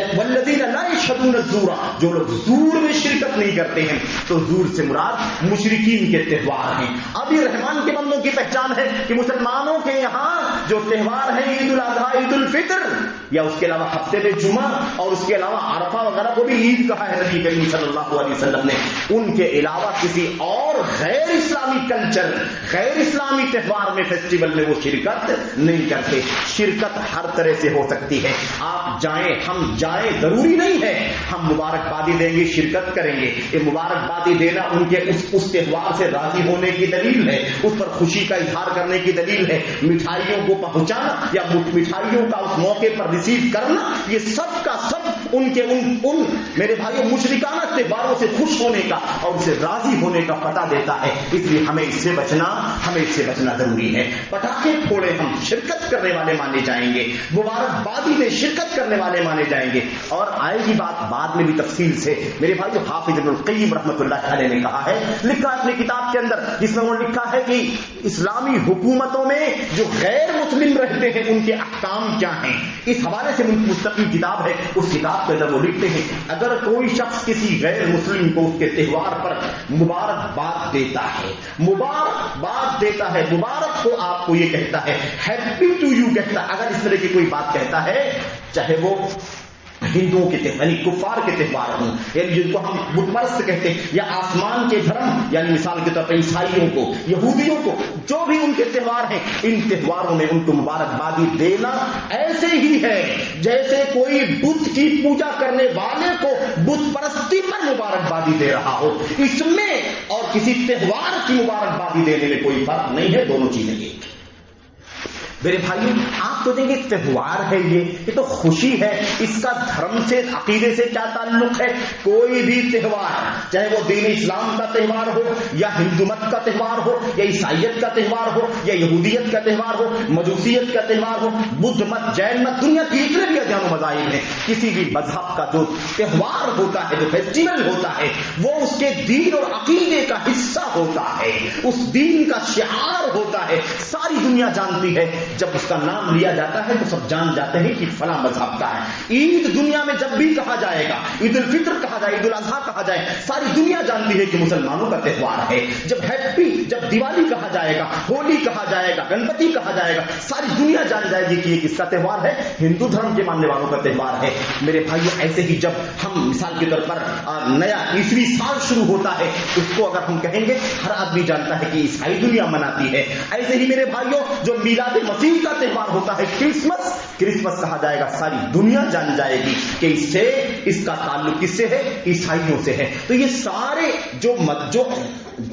والذین لا یشهدون الزور, جو لوگ زور میں شرکت نہیں کرتے ہیں. تو زور سے مراد مشرکین کے تہوار ہیں. اب یہ رحمان کے بندوں کی پہچان ہے کہ مسلمانوں کے یہاں جو تہوار ہیں, عید الاضحیٰ, عید الفطر, یا اس کے علاوہ ہفتے میں جمعہ, اور اس کے علاوہ عرفہ وغیرہ کو بھی عید کہا ہے نبی کریم صلی اللہ علیہ وسلم نے. ان کے علاوہ کسی اور غیر اسلامی کلچر, غیر اسلامی تہوار میں, فیسٹیول میں وہ شرکت نہیں کرتے. شرکت ہر طرح سے ہو سکتی ہے. آپ جائیں, ہم جائیں, ضروری نہیں ہے ہم مبارکبادی دیں گے, شرکت کریں گے. یہ مبارکبادی دینا ان کے اس تہوار سے راضی ہونے کی دلیل ہے, اس پر خوشی کا اظہار کرنے کی دلیل ہے. مٹھائیوں کو پہنچانا یا مٹھائیوں کا اس موقع پر ریسیو کرنا, یہ سب کا سب ان کے ان میرے بھائیوں مشرکانہ تہواروں سے خوش ہونے کا اور اسے راضی ہونے کا پتہ دیتا ہے. اس لیے ہمیں اس سے بچنا ضروری ہے. پٹاخے پھوڑے ہم شرکت کرنے والے مانے جائیں گے, مبارکبادی میں شرکت کرنے والے مانے جائیں گے. اور آئے گی بات بعد میں بھی تفصیل سے. میرے بھائیوں, حافظ ابن القیم رحمۃ اللہ علیہ نے کہا ہے, لکھا اپنی کتاب کے اندر, جس میں انہوں نے لکھا ہے کہ اسلامی حکومتوں میں جو غیر مسلم رہتے ہیں ان کے احکام کیا ہیں. اس حوالے سے مستقل کتاب ہے. اس کتاب کے اندر وہ لکھتے ہیں, اگر کوئی شخص کسی غیر مسلم کو اس کے تہوار پر مبارکباد دیتا ہے, مبارک کو آپ کو یہ کہتا ہے, ہیپی ٹو یو کہتا ہے, اگر اس طرح کی کوئی بات کہتا ہے, چاہے وہ ہندوؤں کے تہوار یعنی کفار کے تہوار ہوں, یعنی جن کو ہم بت پرست کہتے ہیں, یا آسمان کے دھرم یعنی مثال کے طور پر عیسائیوں کو, یہودیوں کو, جو بھی ان کے تہوار ہیں, ان تہواروں میں ان کو مبارکبادی دینا ایسے ہی ہے جیسے کوئی بت کی پوجا کرنے والے کو بت پرستی پر مبارکبادی دے رہا ہو. اس میں اور کسی تہوار کی مبارکبادی دینے میں کوئی فرق نہیں ہے, دونوں چیزیں ایک. میرے بھائیوں, آپ تو دیکھیں تہوار ہے, یہ تو خوشی ہے, اس کا دھرم سے, عقیدے سے کیا تعلق ہے؟ کوئی بھی تہوار, چاہے وہ دین اسلام کا تہوار ہو, یا ہندو مت کا تہوار ہو, یا عیسائیت کا تہوار ہو, یا یہودیت کا تہوار ہو, مجوسیت کا تہوار ہو, بدھ مت, جین مت, دنیا کی اتنے بھی ادیان و مذاہب ہیں, کسی بھی مذہب کا جو تہوار ہوتا ہے, جو فیسٹیول ہوتا ہے, وہ اس کے دین اور عقیدے کا حصہ ہوتا ہے, اس دین کا شعار ہوتا ہے. ساری دنیا جانتی ہے, جب اس کا نام لیا جاتا ہے تو سب جان جاتے ہیں کہ فلاں مذہب کا ہے. عید دنیا میں جب بھی کہا جائے گا, عید الفطر کہا جائے, عید الاضحیٰ کہا جائے, ساری دنیا جانتی ہے کہ مسلمانوں کا تہوار ہے. جب دیوالی کہا جائے گا, ہولی کہا جائے گا, گنپتی کہا جائے گا, ساری دنیا جان جائے گی کہ یہ کس کا تہوار ہے, ہندو دھرم کے ماننے والوں کا تہوار ہے. میرے بھائیوں, ایسے ہی جب ہم مثال کے طور پر نیا عیسوی سال شروع ہوتا ہے, اس کو اگر ہم کہیں گے, ہر آدمی جانتا ہے کہ عیسائی دنیا مناتی ہے. ایسے ہی میرے بھائیوں, جو میلاد مسیح کا تہوار ہوتا ہے کرسمس. کرسمس کہا جائے گا ساری دنیا جان جائے گی کہ اس کا تعلق کس سے ہے؟ عیسائیوں سے ہے. تو یہ سارے جو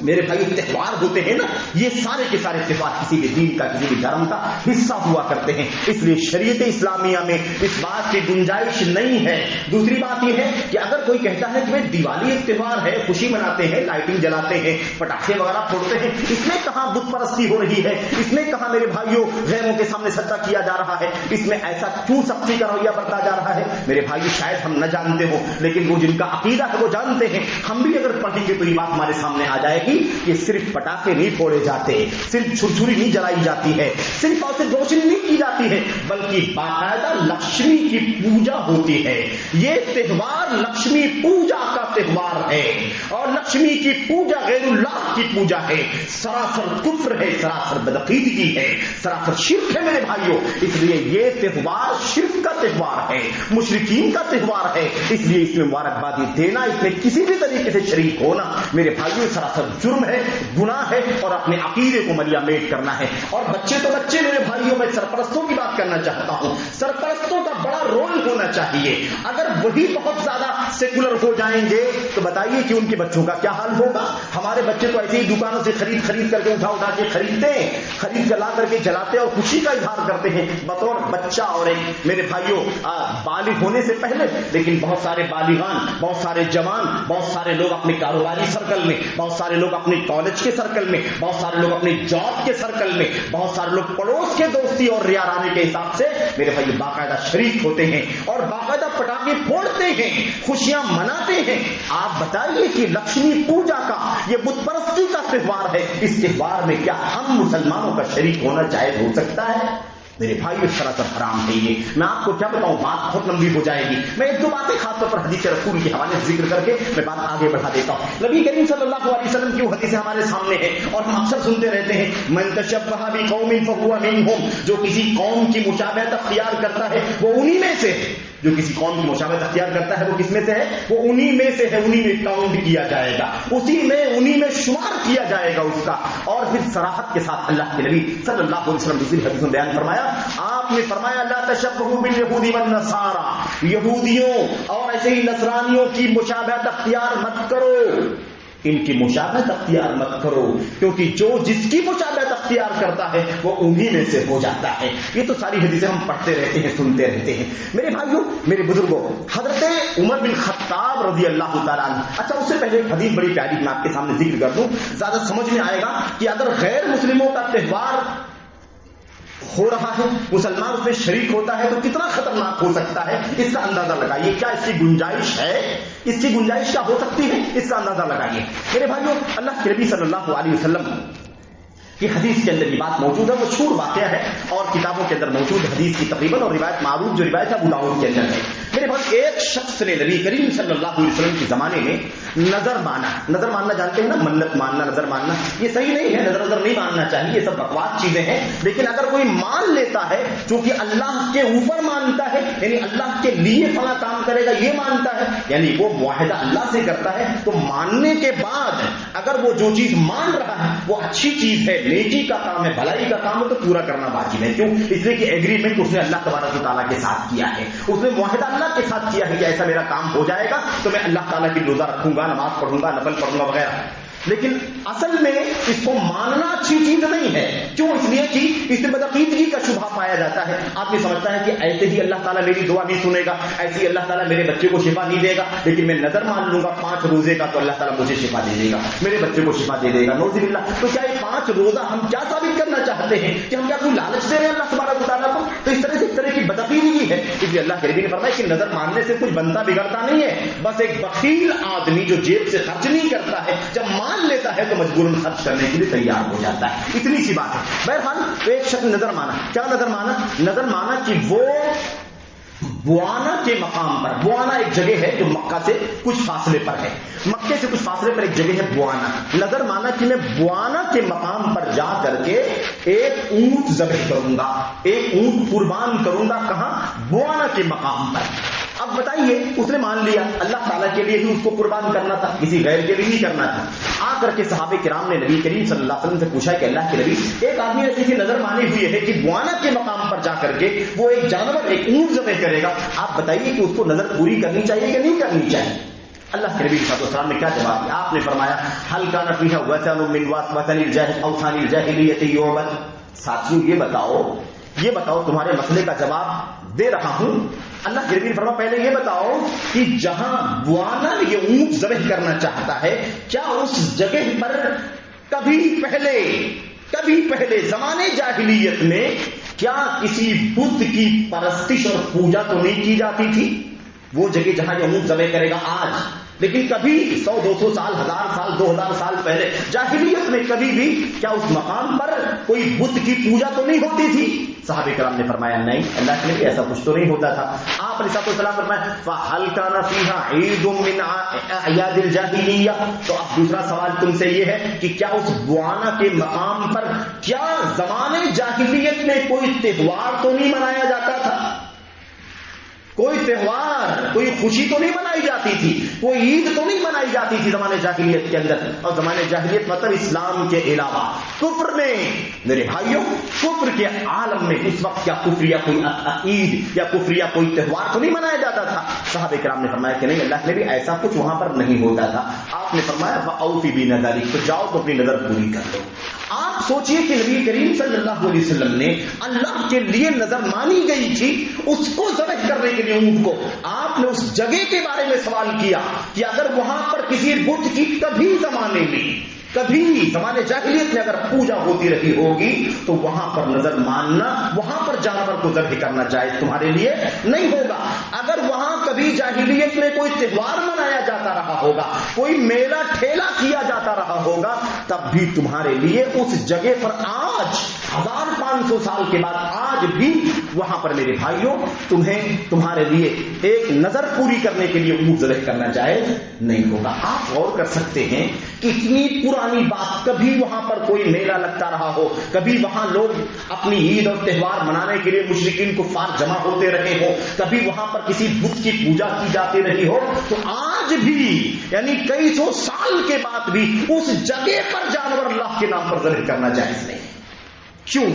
میرے بھائی تہوار ہوتے ہیں نا، یہ سارے کے سارے تہوار کسی بھی دین کا، کسی بھی دھرم کا حصہ ہوا کرتے ہیں. اس لیے شریعت اسلامیہ میں اس بات کی گنجائش نہیں ہے. دوسری بات یہ ہے کہ اگر کوئی کہتا ہے کہ دیوالی ایک تہوار ہے، خوشی مناتے ہیں، لائٹنگ جلاتے ہیں، پٹاخے وغیرہ پھوڑتے ہیں، اس میں کہاں بت پرستی ہو رہی ہے؟ اس میں کہاں میرے بھائیوں غیروں کے سامنے سجدہ کیا جا رہا ہے؟ اس میں ایسا کیوں سختی کا رویہ برتا جا رہا ہے؟ میرے بھائی شاید ہم نہ جانتے ہو، لیکن وہ جن کا عقیدہ ہے وہ جانتے ہیں. ہم بھی اگر پڑھیں گے تو یہ بات ہمارے سامنے آ جائے گی کہ صرف پٹاخے نہیں پھوڑے جاتے، صرف چھرچھری نہیں جلائی جاتی ہے، صرف اور صرف روشنی نہیں کی جاتی ہے، بلکہ باقاعدہ لکشمی کی پوجا ہوتی ہے. یہ تہوار لکشمی پوجا کا تہوار ہے، اور لکشمی کی پوجا غیر اللہ کی پوجا ہے. سراسر کفر ہے، سراسر بدعقیدگی ہے، سراسر شرک ہے میرے بھائیوں. اس لیے یہ تہوار شرک کا تہوار ہے، مشرکین کا تہوار ہے. اس لیے اس میں مبارکبادی دینا، اس میں کسی بھی طریقے سے شریک ہونا میرے بھائیوں سراسر جرم ہے، گناہ ہے، اور اپنے عقیدے کو ملیا میٹ کرنا ہے. اور بچے تو بچے میرے بھائیوں، میں سرپرستوں کی بات کرنا چاہتا ہوں. سرپرستوں کا بڑا رول ہونا چاہیے. اگر وہی بہت زیادہ سیکولر ہو جائیں گے تو بتائیے کہ ان کے بچوں کا کیا حال ہوگا. ہمارے بچے تو ایسے ہی دکانوں سے خرید کر کے اٹھا کے خریدتے ہیں، خرید کر لا کر کے جلاتے ہیں اور خوشی کا اظہار کرتے ہیں بطور بچہ. اور ایک میرے بھائیوں بالغ ہونے سے پہلے، لیکن بہت سارے بالغان، بہت سارے جوان، بہت سارے لوگ اپنے کاروباری سرکل میں، بہت سارے لوگ اپنے کالج کے سرکل میں، بہت سارے لوگ اپنے جاب کے سرکل میں، بہت سارے لوگ پڑوس کے دوستی اور ریارانے کے حساب سے میرے بھائی باقاعدہ شریک ہوتے ہیں اور باقاعدہ پٹاخے پھوڑتے ہیں، خوشیاں مناتے ہیں. آپ بتائیے کہ لکشمی پوجا کا، یہ بت پرستی کا تہوار ہے، اس تہوار میں کیا ہم مسلمانوں کا شریک ہونا جائز ہو سکتا ہے؟ میرے بھائی اس طرح سب حرام ہے. یہ میں آپ کو کیا بتاؤں، بات بہت لمبی ہو جائے گی. میں ایک دو باتیں خاص طور پر حدیث رسول کے حوالے سے ذکر کر کے میں بات آگے بڑھا دیتا ہوں. نبی کریم صلی اللہ علیہ وسلم کی وہ حدیثیں ہمارے سامنے ہیں اور ہم اکثر سنتے رہتے ہیں، من تشبہ بقوم فہو منہم، جو کسی قوم کی مشابہت اختیار کرتا ہے وہ انہی میں سے ہے. جو کسی قوم کی مشابہت اختیار کرتا ہے وہ کس میں سے ہے؟ وہ انہی میں سے ہے، انہی میں کاؤنٹ کیا جائے گا، انہی میں شمار کیا جائے گا اس کا. اور پھر صراحت کے ساتھ اللہ کے نبی صلی اللہ علیہ وسلم دوسری حدیث میں بیان فرمایا، آپ نے فرمایا لا تشبہوا بالیہود والنصارى، یہودیوں اور ایسے ہی نصرانیوں کی مشابہت اختیار مت کرو، ان کی مشابہت اختیار مت کرو، کیونکہ جو جس کی مشابہت اختیار کرتا ہے وہ انہی میں سے ہو جاتا ہے. یہ تو ساری حدیثیں ہم پڑھتے رہتے ہیں، سنتے رہتے ہیں. میرے بھائیوں، میرے بزرگوں، حضرت عمر بن خطاب رضی اللہ تعالیٰ عنہ، اچھا اس سے پہلے ایک حدیث بڑی پیاری میں آپ کے سامنے ذکر کر دوں، زیادہ سمجھ میں آئے گا کہ اگر غیر مسلموں کا تہوار ہو رہا ہے، مسلمان اس میں شریک ہوتا ہے تو کتنا خطرناک ہو سکتا ہے، اس کا اندازہ لگائیے. کیا اس کی گنجائش ہے؟ اس کی گنجائش کیا ہو سکتی ہے، اس کا اندازہ لگائیے. میرے بھائیوں، اللہ کے نبی صلی اللہ علیہ وسلم کی حدیث کے اندر یہ بات موجود ہے، مشہور واقعہ ہے اور کتابوں کے اندر موجود حدیث کی تقریباً، اور روایت معروف جو روایت ہے ابو داؤد کے اندر ہے. میرے بھائی، ایک شخص نے نبی کریم صلی اللہ علیہ وسلم کے زمانے میں نظر ماننا جانتے ہیں نا، منت ماننا، نظر ماننا، یہ صحیح نہیں ہے، نظر نہیں ماننا چاہیے، یہ سب بکواس چیزیں ہیں. لیکن اگر کوئی مان لیتا ہے چونکہ اللہ کے اوپر مانتا ہے، یعنی اللہ کے لیے فلاں کام کرے گا یہ مانتا ہے، یعنی وہ معاہدہ اللہ سے کرتا ہے، تو ماننے کے بعد اگر وہ جو چیز مان رہا ہے وہ اچھی چیز ہے، نیکی کا کام ہے، بھلائی کا کام ہے، تو پورا کرنا واجب ہے. کیوں؟ اس لیے کہ ایگریمنٹ اس نے اللہ تبارک و تعالیٰ کے ساتھ کیا ہے، اس نے معاہدہ اللہ کے ساتھ کیا ہے کہ ایسا میرا کام ہو جائے گا تو میں اللہ تعالیٰ کی روزہ رکھوں گا، نماز پڑھوں گا، نفل پڑھوں گا وغیرہ. لیکن اصل میں اس کو ماننا اچھی چیز نہیں ہے. کیوں؟ اس لیے کہ اس میں بدعقیدگی کا شبہ پایا جاتا ہے. آدمی سمجھتا ہے کہ ایسے ہی اللہ تعالیٰ میری دعا نہیں سنے گا، ایسے ہی اللہ تعالیٰ میرے بچے کو شفا نہیں دے گا، لیکن میں نظر مان لوں گا 5 روزے کا تو اللہ تعالیٰ مجھے شفا دے دے گا، میرے بچے کو شفا دے دے گا. نعوذ باللہ. تو کیا یہ 5 روزہ ہم کیا ثابت کرنا چاہتے ہیں کہ ہم کیا کوئی لالچ دے رہے ہیں اللہ تبارک و تعالیٰ کو؟ تو اس طرح کی بدعقیدگی ہے. اس لیے اللہ کے نبی نے فرمایا کہ نظر ماننے سے کچھ بنتا بگڑتا نہیں ہے. بس ایک بخیل آدمی جو جیب سے خرچ نہیں کرتا ہے، جب مان لیتا ہے تو مجبوراً خرچ کرنے کے لیے تیار ہو جاتا ہے. اتنی سی بات ہے. بہرحال ایک شخص نظر مانا. کیا نظر مانا؟ نظر مانا کہ وہ بوانا کے مقام پر، بوانا ایک جگہ ہے جو مکہ سے کچھ فاصلے پر ہے، مکے سے کچھ فاصلے پر ایک جگہ ہے بوانا. نظر مانا کہ میں بوانا کے مقام پر جا کر کے ایک اونٹ ذبح کروں گا، ایک اونٹ قربان کروں گا. کہاں؟ بوانا کے مقام پر. اب بتائیے اس نے مان لیا اللہ تعالیٰ کے لیے ہی اس کو قربان کرنا تھا, کسی غیر کے لیے نہیں کرنا تھا. آ کر کے صحابہ کرام نے نبی کریم صلی اللہ علیہ وسلم سے پوچھا کہ اللہ کے نبی, ایک آدمی ایسی کی نظر مانی ہوئی ہے کہ بوانا کے مقام پر جا کر کے وہ ایک جانور, ایک اونٹ ذبح کرے گا, آپ بتائیے کہ اس کو نظر پوری کرنی چاہیے کہ نہیں کرنی چاہیے؟ اللہ کے نبی صلی اللہ علیہ وسلم نے کیا جواب دیا؟ آپ نے فرمایا حل کان فیھا وثن من وثن اوثان الجاہلیۃ یعبد. ساتھیوں یہ بتاؤ تمہارے مسئلے کا جواب دے رہا ہوں. اللہ کے نبی نے فرمایا پہلے یہ بتاؤ کہ جہاں بوانا یہ اونٹ ذبح کرنا چاہتا ہے, کیا اس جگہ پر کبھی پہلے زمانے جاہلیت میں کیا کسی بت کی پرستش اور پوجا تو نہیں کی جاتی تھی؟ وہ جگہ جہاں یہ اونٹ ذبح کرے گا آج, لیکن کبھی 100-200 سال, 1000 سال, 2000 سال پہلے جاہلیت میں کبھی بھی کیا اس مقام پر کوئی بت کی پوجا تو نہیں ہوتی تھی؟ صحابہ کرام نے فرمایا نہیں, اللہ کے نبی ایسا کچھ تو نہیں ہوتا تھا. آپ علیہ السلام فرمایا فَهَلْ كَانَ فِيهَا عِيدٌ مِّنْ أَعْيَادِ الْجَاهِلِيَّةِ. تو اب دوسرا سوال تم سے یہ ہے کہ کیا اس بوانا کے مقام پر کیا زمانے جاہلیت میں کوئی تہوار تو نہیں منایا جاتا تھا؟ کوئی تہوار, کوئی خوشی تو نہیں منائی جاتی تھی, کوئی عید تو نہیں منائی جاتی تھی زمانے جاہلیت کے اندر؟ اور زمانے جاہلیت مطلب اسلام کے علاوہ کفر میں, میرے بھائیوں کفر کے عالم میں اس وقت کیا کفر یا کوئی عید یا کفر یا کوئی تہوار تو نہیں منایا جاتا تھا؟ صحابہ کرام نے فرمایا کہ نہیں, اللہ نے بھی ایسا کچھ وہاں پر نہیں ہوتا تھا. آپ نے فرمایا فَأَوْفِ بِنَذَرِكَ, تو جاؤ تو اپنی نظر پوری کر دو. آپ سوچئے کہ نبی کریم صلی اللہ علیہ وسلم نے اللہ کے لیے نظر مانی گئی تھی اس کو ذبح کرنے کے لیے اونٹ کو, آپ نے اس جگہ کے بارے میں سوال کیا کہ اگر وہاں پر کسی بت کی کبھی زمانے جاہلیت میں اگر پوجا ہوتی رہی ہوگی تو وہاں پر نظر ماننا, وہاں پر جانور کو ذبح کرنا جائز تمہارے لیے نہیں ہوگا. اگر وہاں کبھی جاہلیت میں کوئی تہوار منایا جاتا رہا ہوگا, کوئی میلہ ٹھیلا کیا جاتا رہا ہوگا, تب بھی تمہارے لیے اس جگہ پر آج 1500 سال کے بعد آج بھی وہاں پر میرے بھائیوں تمہارے لیے ایک نظر پوری کرنے کے لیے اونٹ ذبح کرنا جائز نہیں ہوگا. آپ غور کر سکتے ہیں کہ اتنی پرانی بات, کبھی وہاں پر کوئی میلہ لگتا رہا ہو, کبھی وہاں لوگ اپنی عید اور تہوار منانے کے لیے مشرکین کفار جمع ہوتے رہے ہو, کبھی وہاں پر کسی بت کی پوجا کی جاتی رہی ہو, تو آج بھی یعنی کئی سو سال کے بعد بھی اس جگہ پر جانور اللہ کے نام پر ذبح کرنا جائز نہیں. کیوں؟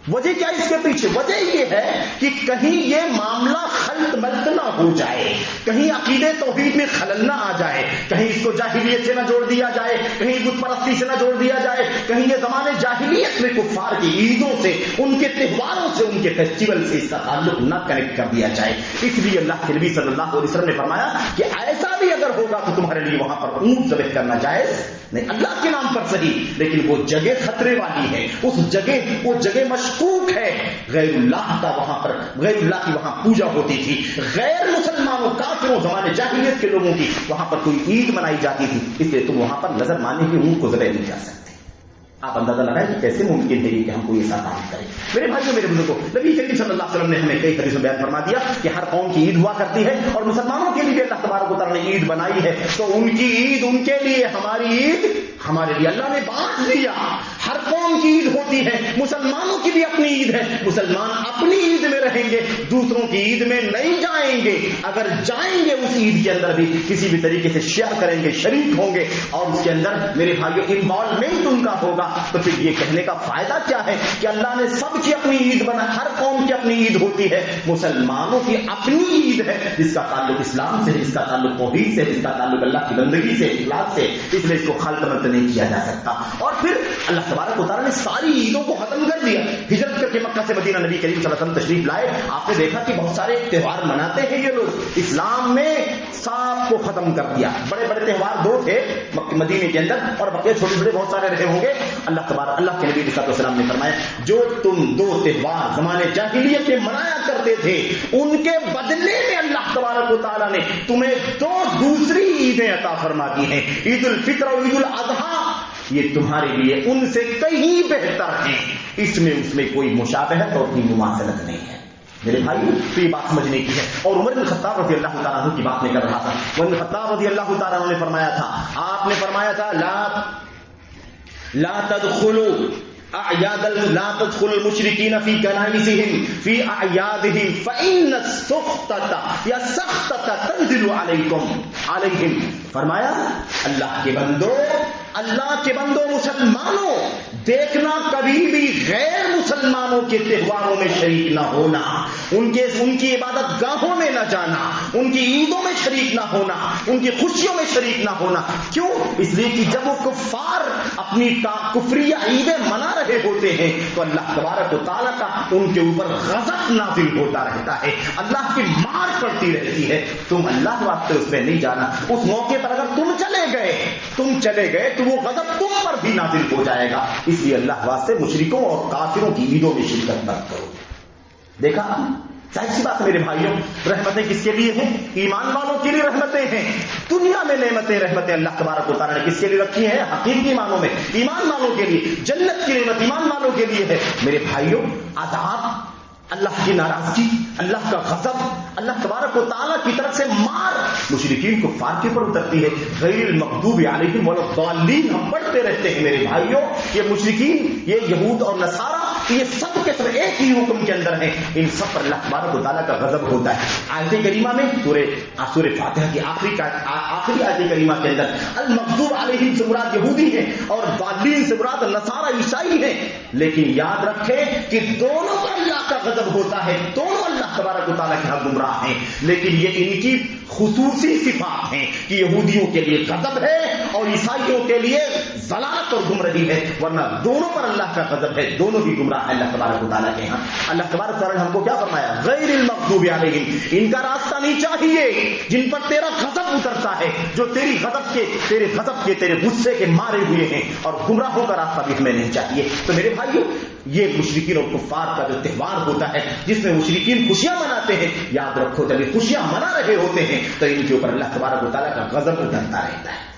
وجہ کیا اس کے پیچھے؟ وجہ یہ ہے کہ کہیں یہ معاملہ خلط ملط نہ ہو جائے, کہیں عقیدے توحید میں خلل نہ آ جائے, کہیں اس کو جاہلیت سے نہ جوڑ دیا جائے, کہیں بت پرستی سے نہ جوڑ دیا جائے, کہیں یہ زمانے جاہلیت میں کفار کی عیدوں سے, ان کے تہواروں سے, ان کے فیسٹیول سے اس کا تعلق نہ کنیکٹ کر دیا جائے. اس لیے اللہ کے نبی صلی اللہ علیہ وسلم نے فرمایا کہ ایسا بھی اگر ہوگا تو تمہارے لیے وہاں پر اونٹ ذبح کرنا جائز نہیں, اللہ کے نام پر صحیح, لیکن وہ جگہ خطرے والی ہے, وہ جگہ مشکوک ہے, غیر اللہ کا وہاں پر, غیر اللہ کی وہاں پوجا ہوتی تھی, غیر مسلمانوں کافروں زمانے جاہلیت کے لوگوں کی وہاں پر کوئی عید منائی جاتی تھی, اس لیے تم وہاں پر نظر ماننے کی اونٹ کو ذبح نہیں جا سکتے. آپ اندازہ لگائیں کہ کیسے ممکن ہے کہ ہم کوئی ایسا کام کریں. میرے بھائیوں میرے بزرگوں, نبی کریم صلی اللہ علیہ وسلم نے ہمیں کئی حدیثوں میں بیان فرما دیا کہ ہر قوم کی عید ہوا کرتی ہے, اور مسلمانوں کے لیے اللہ تبارک و تعالیٰ نے عید بنائی ہے, تو ان کی عید ان کے لیے, ہماری عید ہمارے لیے. اللہ نے بانٹ دیا, ہر قوم کی عید ہوتی ہے, مسلمانوں کی بھی اپنی عید ہے, مسلمان اپنی عید میں رہیں گے, دوسروں کی عید میں نہیں جائیں گے. اگر جائیں گے اس عید کے اندر بھی کسی بھی طریقے سے شیئر کریں گے, شریک ہوں گے, اور اس کے اندر میرے بھائیوں انوالومنٹ ان کا ہوگا, تو پھر یہ کہنے کا فائدہ کیا ہے کہ اللہ نے سب کی اپنی عید بنا, ہر قوم کی اپنی عید ہوتی ہے, مسلمانوں کی اپنی عید ہے جس کا تعلق اسلام سے, جس کا تعلق توحید سے, جس کا تعلق اللہ کی بندگی سے, اخلاص سے, اس لیے اس کو خلط ملط نہیں کیا جا سکتا. اور پھر اللہ تبارک و تعالیٰ نے ساری عیدوں کو ختم کر دیا. ہجرت کر کے مکہ سے مدینہ نبی کریم صلی اللہ علیہ وسلم تشریف لائے, آپ نے دیکھا کہ بہت سارے تہوار مناتے ہیں یہ لوگ, اسلام میں سب کو ختم کر دیا. بڑے بڑے تہوار 2 تھے مدینے کے اندر, اور بقیہ چھوٹے چھوٹے بہت سارے رہے ہوں گے. اللہ کے نبی صلی اللہ علیہ وسلم نے فرمایا جو تم 2 تہوار زمانے جاہلیت میں منایا کرتے تھے, ان کے بدلے میں اللہ تبارک و تعالیٰ نے تمہیں 2 دوسری عیدیں عطا فرما دی ہیں, عید الفطر اور عید الاضحیٰ. یہ تمہارے لیے ان سے کہیں بہتر ہیں, اس میں کوئی مشابہت اور کوئی مماثلت نہیں ہے. میرے بھائی تو یہ بات سمجھنے کی ہے. اور عمر بن الخطاب رضی اللہ تعالیٰ عنہ کی بات میں کر رہا تھا. عمر بن الخطاب رضی اللہ تعالیٰ عنہ نے فرمایا تھا, آپ نے فرمایا تھا لا تدخلوا لا تدخل المشرکین فی کنائسہم فی اعیادہم فإن السخطۃ یا سختۃ تنزل علیہم. فرمایا اللہ کے بندو مسلمانوں، دیکھنا کبھی بھی غیر مسلمانوں کے تہواروں میں شریک نہ ہونا، ان کی عبادت گاہوں میں نہ جانا، ان کی عیدوں میں شریک نہ ہونا، ان کی خوشیوں میں شریک نہ ہونا. کیوں؟ اس لیے کہ جب وہ کفار اپنی کفریہ عیدیں منا رہے ہوتے ہیں تو اللہ تبارک و تعالیٰ کا ان کے اوپر غضب نازل ہوتا رہتا ہے، اللہ کی مار پڑتی رہتی ہے. تم اللہ واسطے اس میں نہیں جانا. اس موقع پر اگر تم چلے گئے تو وہ غضب تم پر بھی نازل ہو جائے گا. اس لیے اللہ واسطے مشرکوں اور کافروں کی عیدوں میں شرکت مت کرو. دیکھا، ظاہر سی بات میرے بھائیوں، رحمتیں کس کے لیے ہیں؟ ایمان والوں کے لیے رحمتیں ہیں. دنیا میں رحمتیں اللہ تبارک و تعالیٰ نے کس کے لیے رکھی ہیں؟ حقیقی معنوں میں ایمان والوں کے لیے. جنت کی نعمت ایمان والوں کے لیے ہے. میرے بھائیوں، عذاب، اللہ کی ناراضگی، اللہ کا غضب، اللہ تبارک و تعالیٰ کی طرف سے مار مشرکین کفار کے اوپر اترتی ہے. غیر المغضوب علیہم ولا الضالین ہم پڑھتے رہتے ہیں میرے بھائیوں. یہ مشرکین، یہ یہود اور نصارہ، یہ سب کے سب ایک ہی حکم کے اندر ہیں. ان سب پر اللہ تبارک و تعالیٰ کا غضب ہوتا ہے. آیت کریمہ میں سورہ فاتحہ کی آخری آیت کریمہ کے اندر المغضوب علیہم سے مراد یہودی ہیں اور ضالین سے مراد نصارہ عیسائی ہیں. لیکن یاد رکھیں کہ دونوں پر اللہ کا غضب ہوتا ہے، دونوں اللہ تبارک و تعالیٰ کے حق گمراہ ہیں. لیکن یہ ان کی خصوصی صفات ہیں کہ یہودیوں کے لیے غضب ہے اور عیسائیوں کے لیے ضلالت اور گمراہی ہے، ورنہ دونوں پر اللہ کا غضب ہے، دونوں بھی گمراہ ہیں اللہ تبارک و تعالیٰ کے ہاں. اللہ تبارک و تعالیٰ نے ہم کو کیا فرمایا؟ غیر المغضوب علیہم، ان کا راستہ نہیں چاہیے جن پر تیرا غضب اترتا ہے، جو تیرے غضب کے تیرے غصے کے مارے ہوئے ہیں، اور گمراہوں کا راستہ بھی ہمیں نہیں چاہیے. تو میرے بھائیوں، یہ مشرکین اور کفار کا جو تہوار ہوتا ہے جس میں مشرکین خوشیاں مناتے ہیں، یاد رکھو جب یہ خوشیاں منا رہے ہوتے ہیں تو ان کے اوپر اللہ تبارک و تعالیٰ کا غضب اترتا رہتا ہے،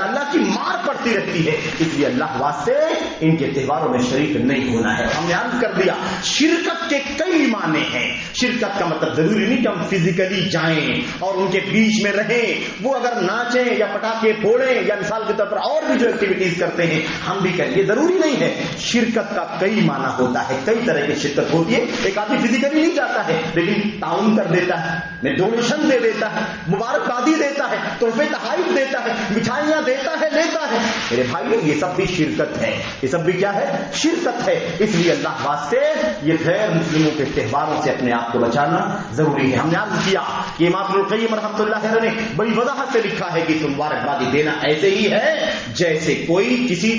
اللہ کی مار پڑتی رہتی ہے. اس لیے اللہ واسطے ان کے تہواروں میں شریک نہیں ہونا ہے. ہم نے عرض کر دیا شرکت کے کئی معنی ہیں. شرکت کا مطلب ضروری نہیں کہ ہم فزیکلی جائیں اور ان کے بیچ میں رہیں، وہ اگر ناچیں یا پٹاخے پھوڑیں یا مثال کے طور پر اور بھی جو ایکٹیویٹیز کرتے ہیں ہم بھی کریں، یہ ضروری نہیں ہے. شرکت کا کئی معنی ہوتا ہے، کئی طرح کی شرکت ہوتی ہے. ایک آدمی فزیکلی نہیں جاتا ہے لیکن تعاون کر دیتا ہے، ڈونیشن دے دیتا ہے، مبارکبادی دیتا ہے، تحفے تحائف دیتا ہے، مٹھائیاں دیتا ہے، لیتا ہے. میرے بھائیوں، یہ سب بھی شرکت ہے. یہ سب بھی کیا ہے؟ شرکت ہے. اس لیے اللہ واسطے یہ غیر مسلموں کے تہواروں سے اپنے آپ کو بچانا ضروری ہے. ہم نے عرض کیا کہ امام ابن القیم رحمۃ اللہ علیہ نے بڑی وضاحت سے لکھا ہے کہ مبارکبادی دینا ایسے ہی ہے جیسے کوئی کسی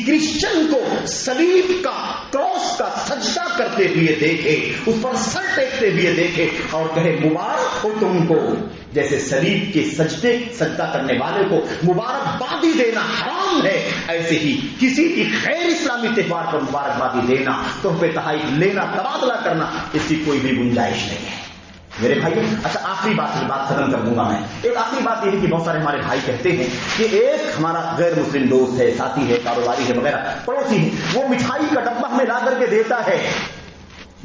کرسچن کو صلیب کا، کراس کا سجدہ کرتے ہوئے دیکھے، اس پر سر ٹیکتے ہوئے دیکھے اور کہے مبارک ہو تم کو. جیسے صلیب کے سجدہ کرنے والے کو مبارکبادی دینا حرام ہے، ایسے ہی کسی کی غیر اسلامی تہوار پر مبارکبادی دینا، تحفے تحائف لینا، تبادلہ کرنا، اس کی کوئی بھی گنجائش نہیں ہے. میرے بھائی، اچھا آخری بات ختم کر دوں گا میں. ایک آخری بات یہ ہے کہ بہت سارے ہمارے بھائی کہتے ہیں کہ ایک ہمارا غیر مسلم دوست ہے، ساتھی ہے، کاروباری ہے وغیرہ، پڑوسی ہے، وہ مٹھائی کا ڈبہ ہمیں لا کر کے دیتا ہے،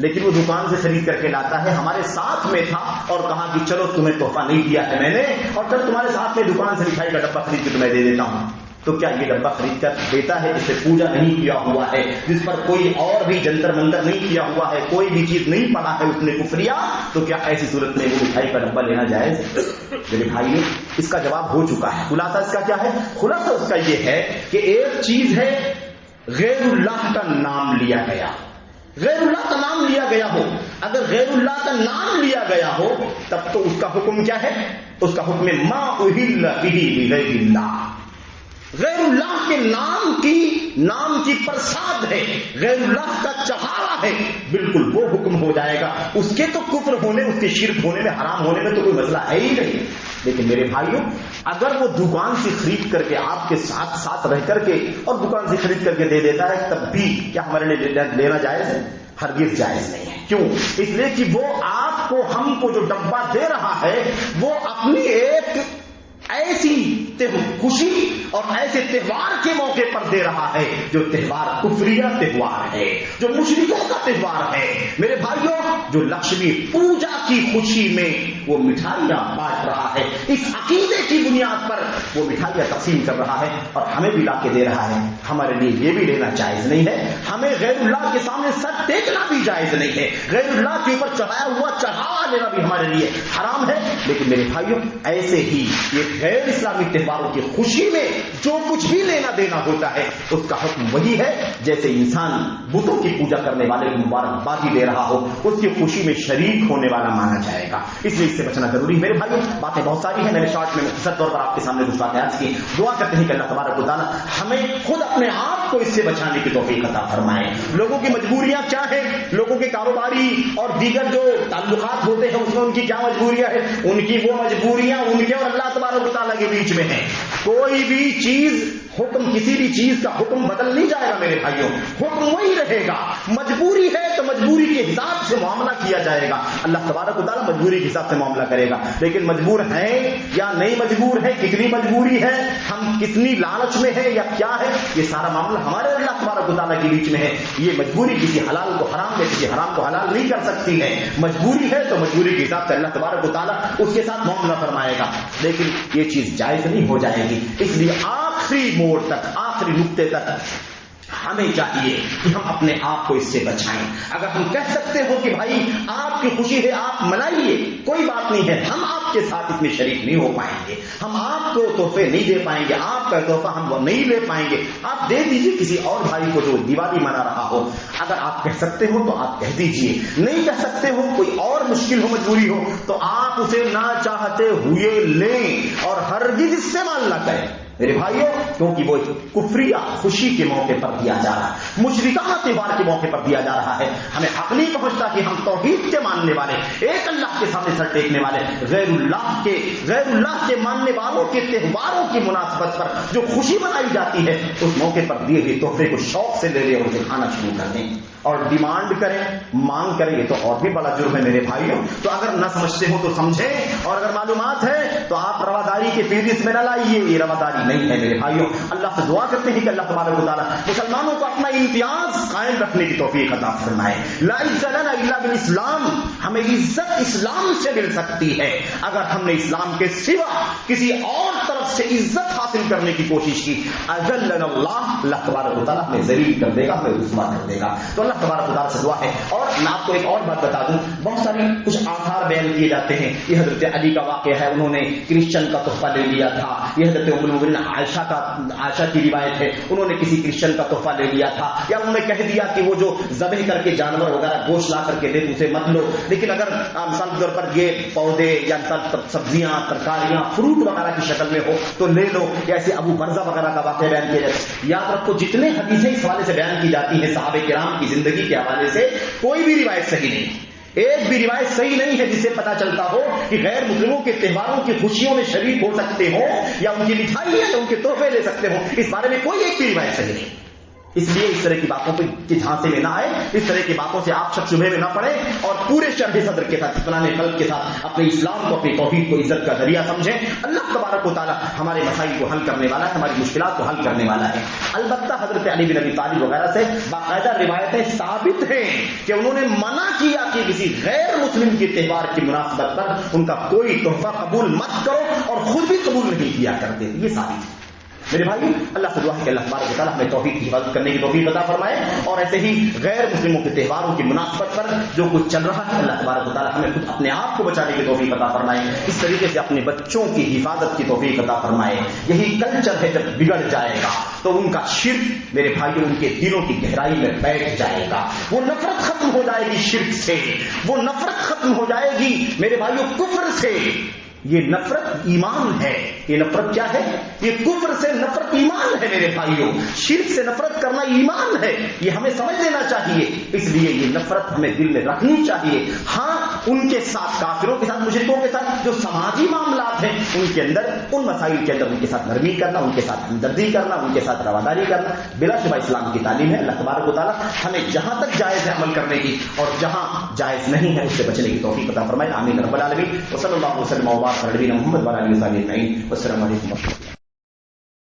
لیکن وہ دکان سے خرید کر کے لاتا ہے. ہمارے ساتھ میں تھا اور کہا کہ چلو تمہیں تحفہ نہیں دیا ہے میں نے، اور چلو تمہارے ساتھ میں دکان سے مٹھائی کا ڈبہ خرید کے تمہیں دے دیتا ہوں. تو کیا یہ ڈبہ خرید کر دیتا ہے جس سے پوجا نہیں کیا ہوا ہے، جس پر کوئی اور بھی جنتر منتر نہیں کیا ہوا ہے، کوئی بھی چیز نہیں پڑا ہے اس نے کفریا، تو کیا ایسی صورت میں وہ مٹھائی کا ڈبہ لینا جائز؟ میرے بھائی، اس کا جواب ہو چکا ہے. خلاصہ اس کا کیا ہے؟ خلاصہ اس کا یہ ہے کہ ایک چیز ہے غیر اللہ کا نام لیا گیا، غیر اللہ کا نام لیا گیا ہو. اگر غیر اللہ کا نام لیا گیا ہو تب تو اس کا حکم کیا ہے؟ اس کا حکم ما اہل بہ لغیر اللہ. غیر اللہ کے نام کی پرساد ہے، غیر اللہ کا چہارا ہے، بالکل وہ حکم ہو جائے گا. اس کے تو کفر ہونے، اس کے شرک ہونے میں، حرام ہونے میں تو کوئی مسئلہ ہے ہی نہیں. لیکن میرے بھائیوں، اگر وہ دکان سے خرید کر کے آپ کے ساتھ رہ کر کے اور دکان سے خرید کر کے دے دیتا ہے، تب بھی کیا ہمارے لیے لینا جائز ہے؟ ہرگز جائز نہیں ہے. کیوں؟ اس لیے کہ وہ آپ کو، ہم کو جو ڈبہ دے رہا ہے وہ اپنی ایک ایسی خوشی اور ایسے تہوار کے موقع پر دے رہا ہے جو تہوار کفریہ تہوار ہے، جو مشرکوں کا تہوار ہے۔ میرے بھائیوں، جو لکشمی پوجا کی خوشی میں وہ مٹھائیاں بانٹ رہا ہے، اس عقیدے کی بنیاد پر وہ مٹھائیاں تقسیم کر رہا ہے اور ہمیں بھی لا کے دے رہا ہے، ہمارے لیے یہ بھی لینا جائز نہیں ہے۔ ہمیں غیر اللہ کے سامنے سر ٹیکنا بھی جائز نہیں ہے، غیر اللہ کے اوپر چڑھایا ہوا چڑھاوا لینا بھی ہمارے لیے حرام ہے۔ لیکن میرے بھائیوں، ایسے ہی یہ غیر اسلامی تہواروں کی خوشی میں جو کچھ بھی لینا دینا ہوتا ہے اس کا حکم وہی ہے جیسے انسان بتوں کی پوجا کرنے والے کو مبارکبادی دے رہا ہو، اس کی خوشی میں شریک ہونے والا مانا جائے گا۔ اس لیے اس سے بچنا ضروری ہے۔ میرے بھائیوں، باتیں بہت ساری ہیں، میں نے شارٹ میں مختصر طور پر آپ کے سامنے کچھ باتیں عرض کی۔ دعا کرتے ہیں کہ اللہ تبارک و تعالیٰ ہمیں خود اپنے آپ کو اس سے بچانے کی توفیق عطا فرمائے۔ لوگوں کی مجبوریاں کیا ہیں، لوگوں کے کاروباری اور دیگر جو تعلقات ہوتے ہیں اس میں ان کی کیا مجبوریاں ہیں، ان کی وہ مجبوریاں ان کے اور اللہ تبارک و تعالیٰ کے بیچ میں ہیں۔ کوئی بھی چیز حکم، کسی بھی چیز کا حکم بدل نہیں جائے گا میرے بھائیوں، حکم وہی رہے گا۔ مجبوری ہے تو مجبوری کے حساب سے معاملہ کیا جائے گا، اللہ تبارک و تعالیٰ مجبوری کے حساب سے معاملہ کرے گا۔ لیکن مجبور ہیں یا نہیں مجبور ہے، کتنی مجبوری ہے، ہم کتنی لالچ میں ہیں یا کیا ہے، یہ سارا معاملہ ہمارے اللہ تبارک و تعالیٰ کے بیچ میں ہے۔ یہ مجبوری کسی حلال کو حرام میں، کسی حرام کو حلال نہیں کر سکتی ہے۔ مجبوری ہے تو مجبوری کے حساب سے اللہ تبارک و تعالیٰ اس کے ساتھ معاملہ فرمائے گا، لیکن یہ چیز جائز نہیں ہو جائے گی۔ اس لیے آخری موڑ تک، آخری نقطے تک ہمیں چاہیے کہ ہم اپنے آپ کو اس سے بچائیں۔ اگر ہم کہہ سکتے ہو کہ بھائی آپ کی خوشی ہے، آپ منائیے، کوئی بات نہیں ہے، ہم آپ کے ساتھ اس میں شریک نہیں ہو پائیں گے، ہم آپ کو تحفے نہیں دے پائیں گے، آپ کا تحفہ ہم وہ نہیں لے پائیں گے، آپ دے دیجیے کسی اور بھائی کو جو دیوالی منا رہا ہو۔ اگر آپ کہہ سکتے ہو تو آپ کہہ دیجیے، نہیں کہہ سکتے ہو، کوئی اور مشکل ہو، مجبوری ہو، تو آپ اسے نہ چاہتے ہوئے لیں اور ہرگز استعمال نہ کریں میرے بھائیوں، کیونکہ وہ کفریہ خوشی کے موقع پر دیا جا رہا ہے، مشرکانہ تہوار کے موقع پر دیا جا رہا ہے۔ ہمیں حق نہیں پہنچتا کہ ہم توحید کے ماننے والے، ایک اللہ کے سامنے سر ٹیکنے والے، غیر اللہ کے ماننے والوں کے تہواروں کی مناسبت پر جو خوشی منائی جاتی ہے اس موقع پر دیے گئے تحفے کو شوق سے لے لیں اور اسے کھانا شروع کر دیں اور ڈیمانڈ کریں، مانگ کریں، یہ تو اور بھی بڑا جرم ہے میرے بھائیوں۔ تو اگر نہ سمجھتے ہو تو سمجھیں، اور اگر معلومات ہے تو آپ رواداری کے فہرست میں نہ لائیے، یہ رواداری نہیں ہے میرے بھائیوں۔ اللہ سے دعا کرتے ہیں کہ اللہ تبارک و تعالیٰ مسلمانوں کو اپنا امتیاز قائم رکھنے کی توفیق عطا فرمائے۔ لا عزت لنا الا بالاسلام، ہمیں عزت اسلام سے مل سکتی ہے۔ اگر ہم نے اسلام کے سوا کسی اور طرف سے عزت حاصل کرنے کی کوشش کی، اذلنا اللہ تبارک و تعالیٰ ہمیں ذلیل کر دے گا، ہمیں رسوا کر دے گا۔ تو اللہ تبارک و تعالیٰ سے دعا ہے۔ اور میں آپ کو ایک اور بات بتا دوں، بہت ساری کچھ آثار بیان کیے جاتے ہیں۔ یہ حضرت علی کا واقعہ ہے، انہوں نے کرسچن کا تحفہ لے لیا تھا۔ یہ حضرت ام المؤمنین عائشہ کی روایت ہے، انہوں نے کسی کرسچن کا تحفہ لے لیا تھا، یا انہوں نے کہہ دیا کہ وہ جو ذبح کر کے جانور وغیرہ گوشت لا کر کے دے اسے مت لو، لیکن اگر مثال کے طور پر یہ پودے یا سبزیاں، ترکاریاں، فروٹ وغیرہ کی شکل میں ہو تو لے لو۔ ایسے ابو برزہ وغیرہ کا واقعہ بیان کیا جاتا ہے۔ یاد رکھو، جتنے حدیثیں اس حوالے سے بیان کی جاتی ہیں صحابہ کرام کی زندگی کے حوالے سے، کوئی بھی روایت صحیح نہیں، ایک بھی روایت صحیح نہیں ہے جس سے پتا چلتا ہو کہ غیر مسلموں کے تہواروں کی خوشیوں میں شریک ہو سکتے ہو یا ان کی مٹھائی ہے تو ان کے تحفے لے سکتے ہو۔ اس بارے میں کوئی ایک بھی روایت صحیح نہیں۔ اس لیے اس طرح کی باتوں کے جھانسے میں نہ آئے، اس طرح کی باتوں سے آپ شک شبہ میں نہ پڑے، اور پورے شرح صدر کے ساتھ، اطمینان قلب کے ساتھ اپنے اسلام کو، اپنی توحید کو عزت کا ذریعہ سمجھیں۔ اللہ تبارک و تعالیٰ ہمارے مسائل کو حل کرنے والا ہے، ہماری مشکلات کو حل کرنے والا ہے۔ البتہ حضرت علی بن ابی طالب وغیرہ سے باقاعدہ روایتیں ثابت ہیں کہ انہوں نے منع کیا کہ کسی غیر مسلم کے تہوار کی مناسبت پر ان کا کوئی تحفہ قبول مت کرو، اور خود بھی قبول نہیں کیا کرتے، یہ ثابت ہے میرے بھائی۔ اللہ سے دعا ہے کہ اللہ تبارک و تعالیٰ ہمیں توحید کی حفاظت کرنے کی توفیق عطا فرمائے، اور ایسے ہی غیر مسلموں کے تہواروں کی مناسبت پر جو کچھ چل رہا ہے اللہ تبارک و تعالیٰ ہمیں خود اپنے آپ کو بچانے کی توفیق عطا فرمائے، اس طریقے سے اپنے بچوں کی حفاظت کی توفیق عطا فرمائے۔ یہی کلچر ہے، جب بگڑ جائے گا تو ان کا شرک میرے بھائیوں ان کے دلوں کی گہرائی میں بیٹھ جائے گا، وہ نفرت ختم ہو جائے گی شرک سے، وہ نفرت ختم ہو جائے گی میرے بھائیوں کفر سے۔ یہ نفرت ایمان ہے، یہ نفرت کیا ہے؟ یہ کفر سے نفرت ایمان ہے میرے بھائیوں، شرک سے نفرت کرنا ایمان ہے، یہ ہمیں سمجھ لینا چاہیے۔ اس لیے یہ نفرت ہمیں دل میں رکھنی چاہیے۔ ہاں، ان کے ساتھ کافروں کے ساتھ مشرکوں کے ساتھ جو سماجی معاملات ہیں ان کے اندر ان مسائل کے اندر ان کے ساتھ نرمی کرنا، ان کے ساتھ ہمدردی کرنا، ان کے ساتھ رواداری کرنا بلا شبہ اسلام کی تعلیم ہے۔ اللہ تبارک و تعالیٰ ہمیں جہاں تک جائز ہے عمل کرنے کی اور جہاں جائز نہیں ہے اس سے بچنے کی توفیق عطا فرمائے، آمین رب العالمین۔ وصلی اللہ وسلم وبارک علی نبینا محمد وعلی آلہ وصحبہ اجمعین۔ والسلام علیکم۔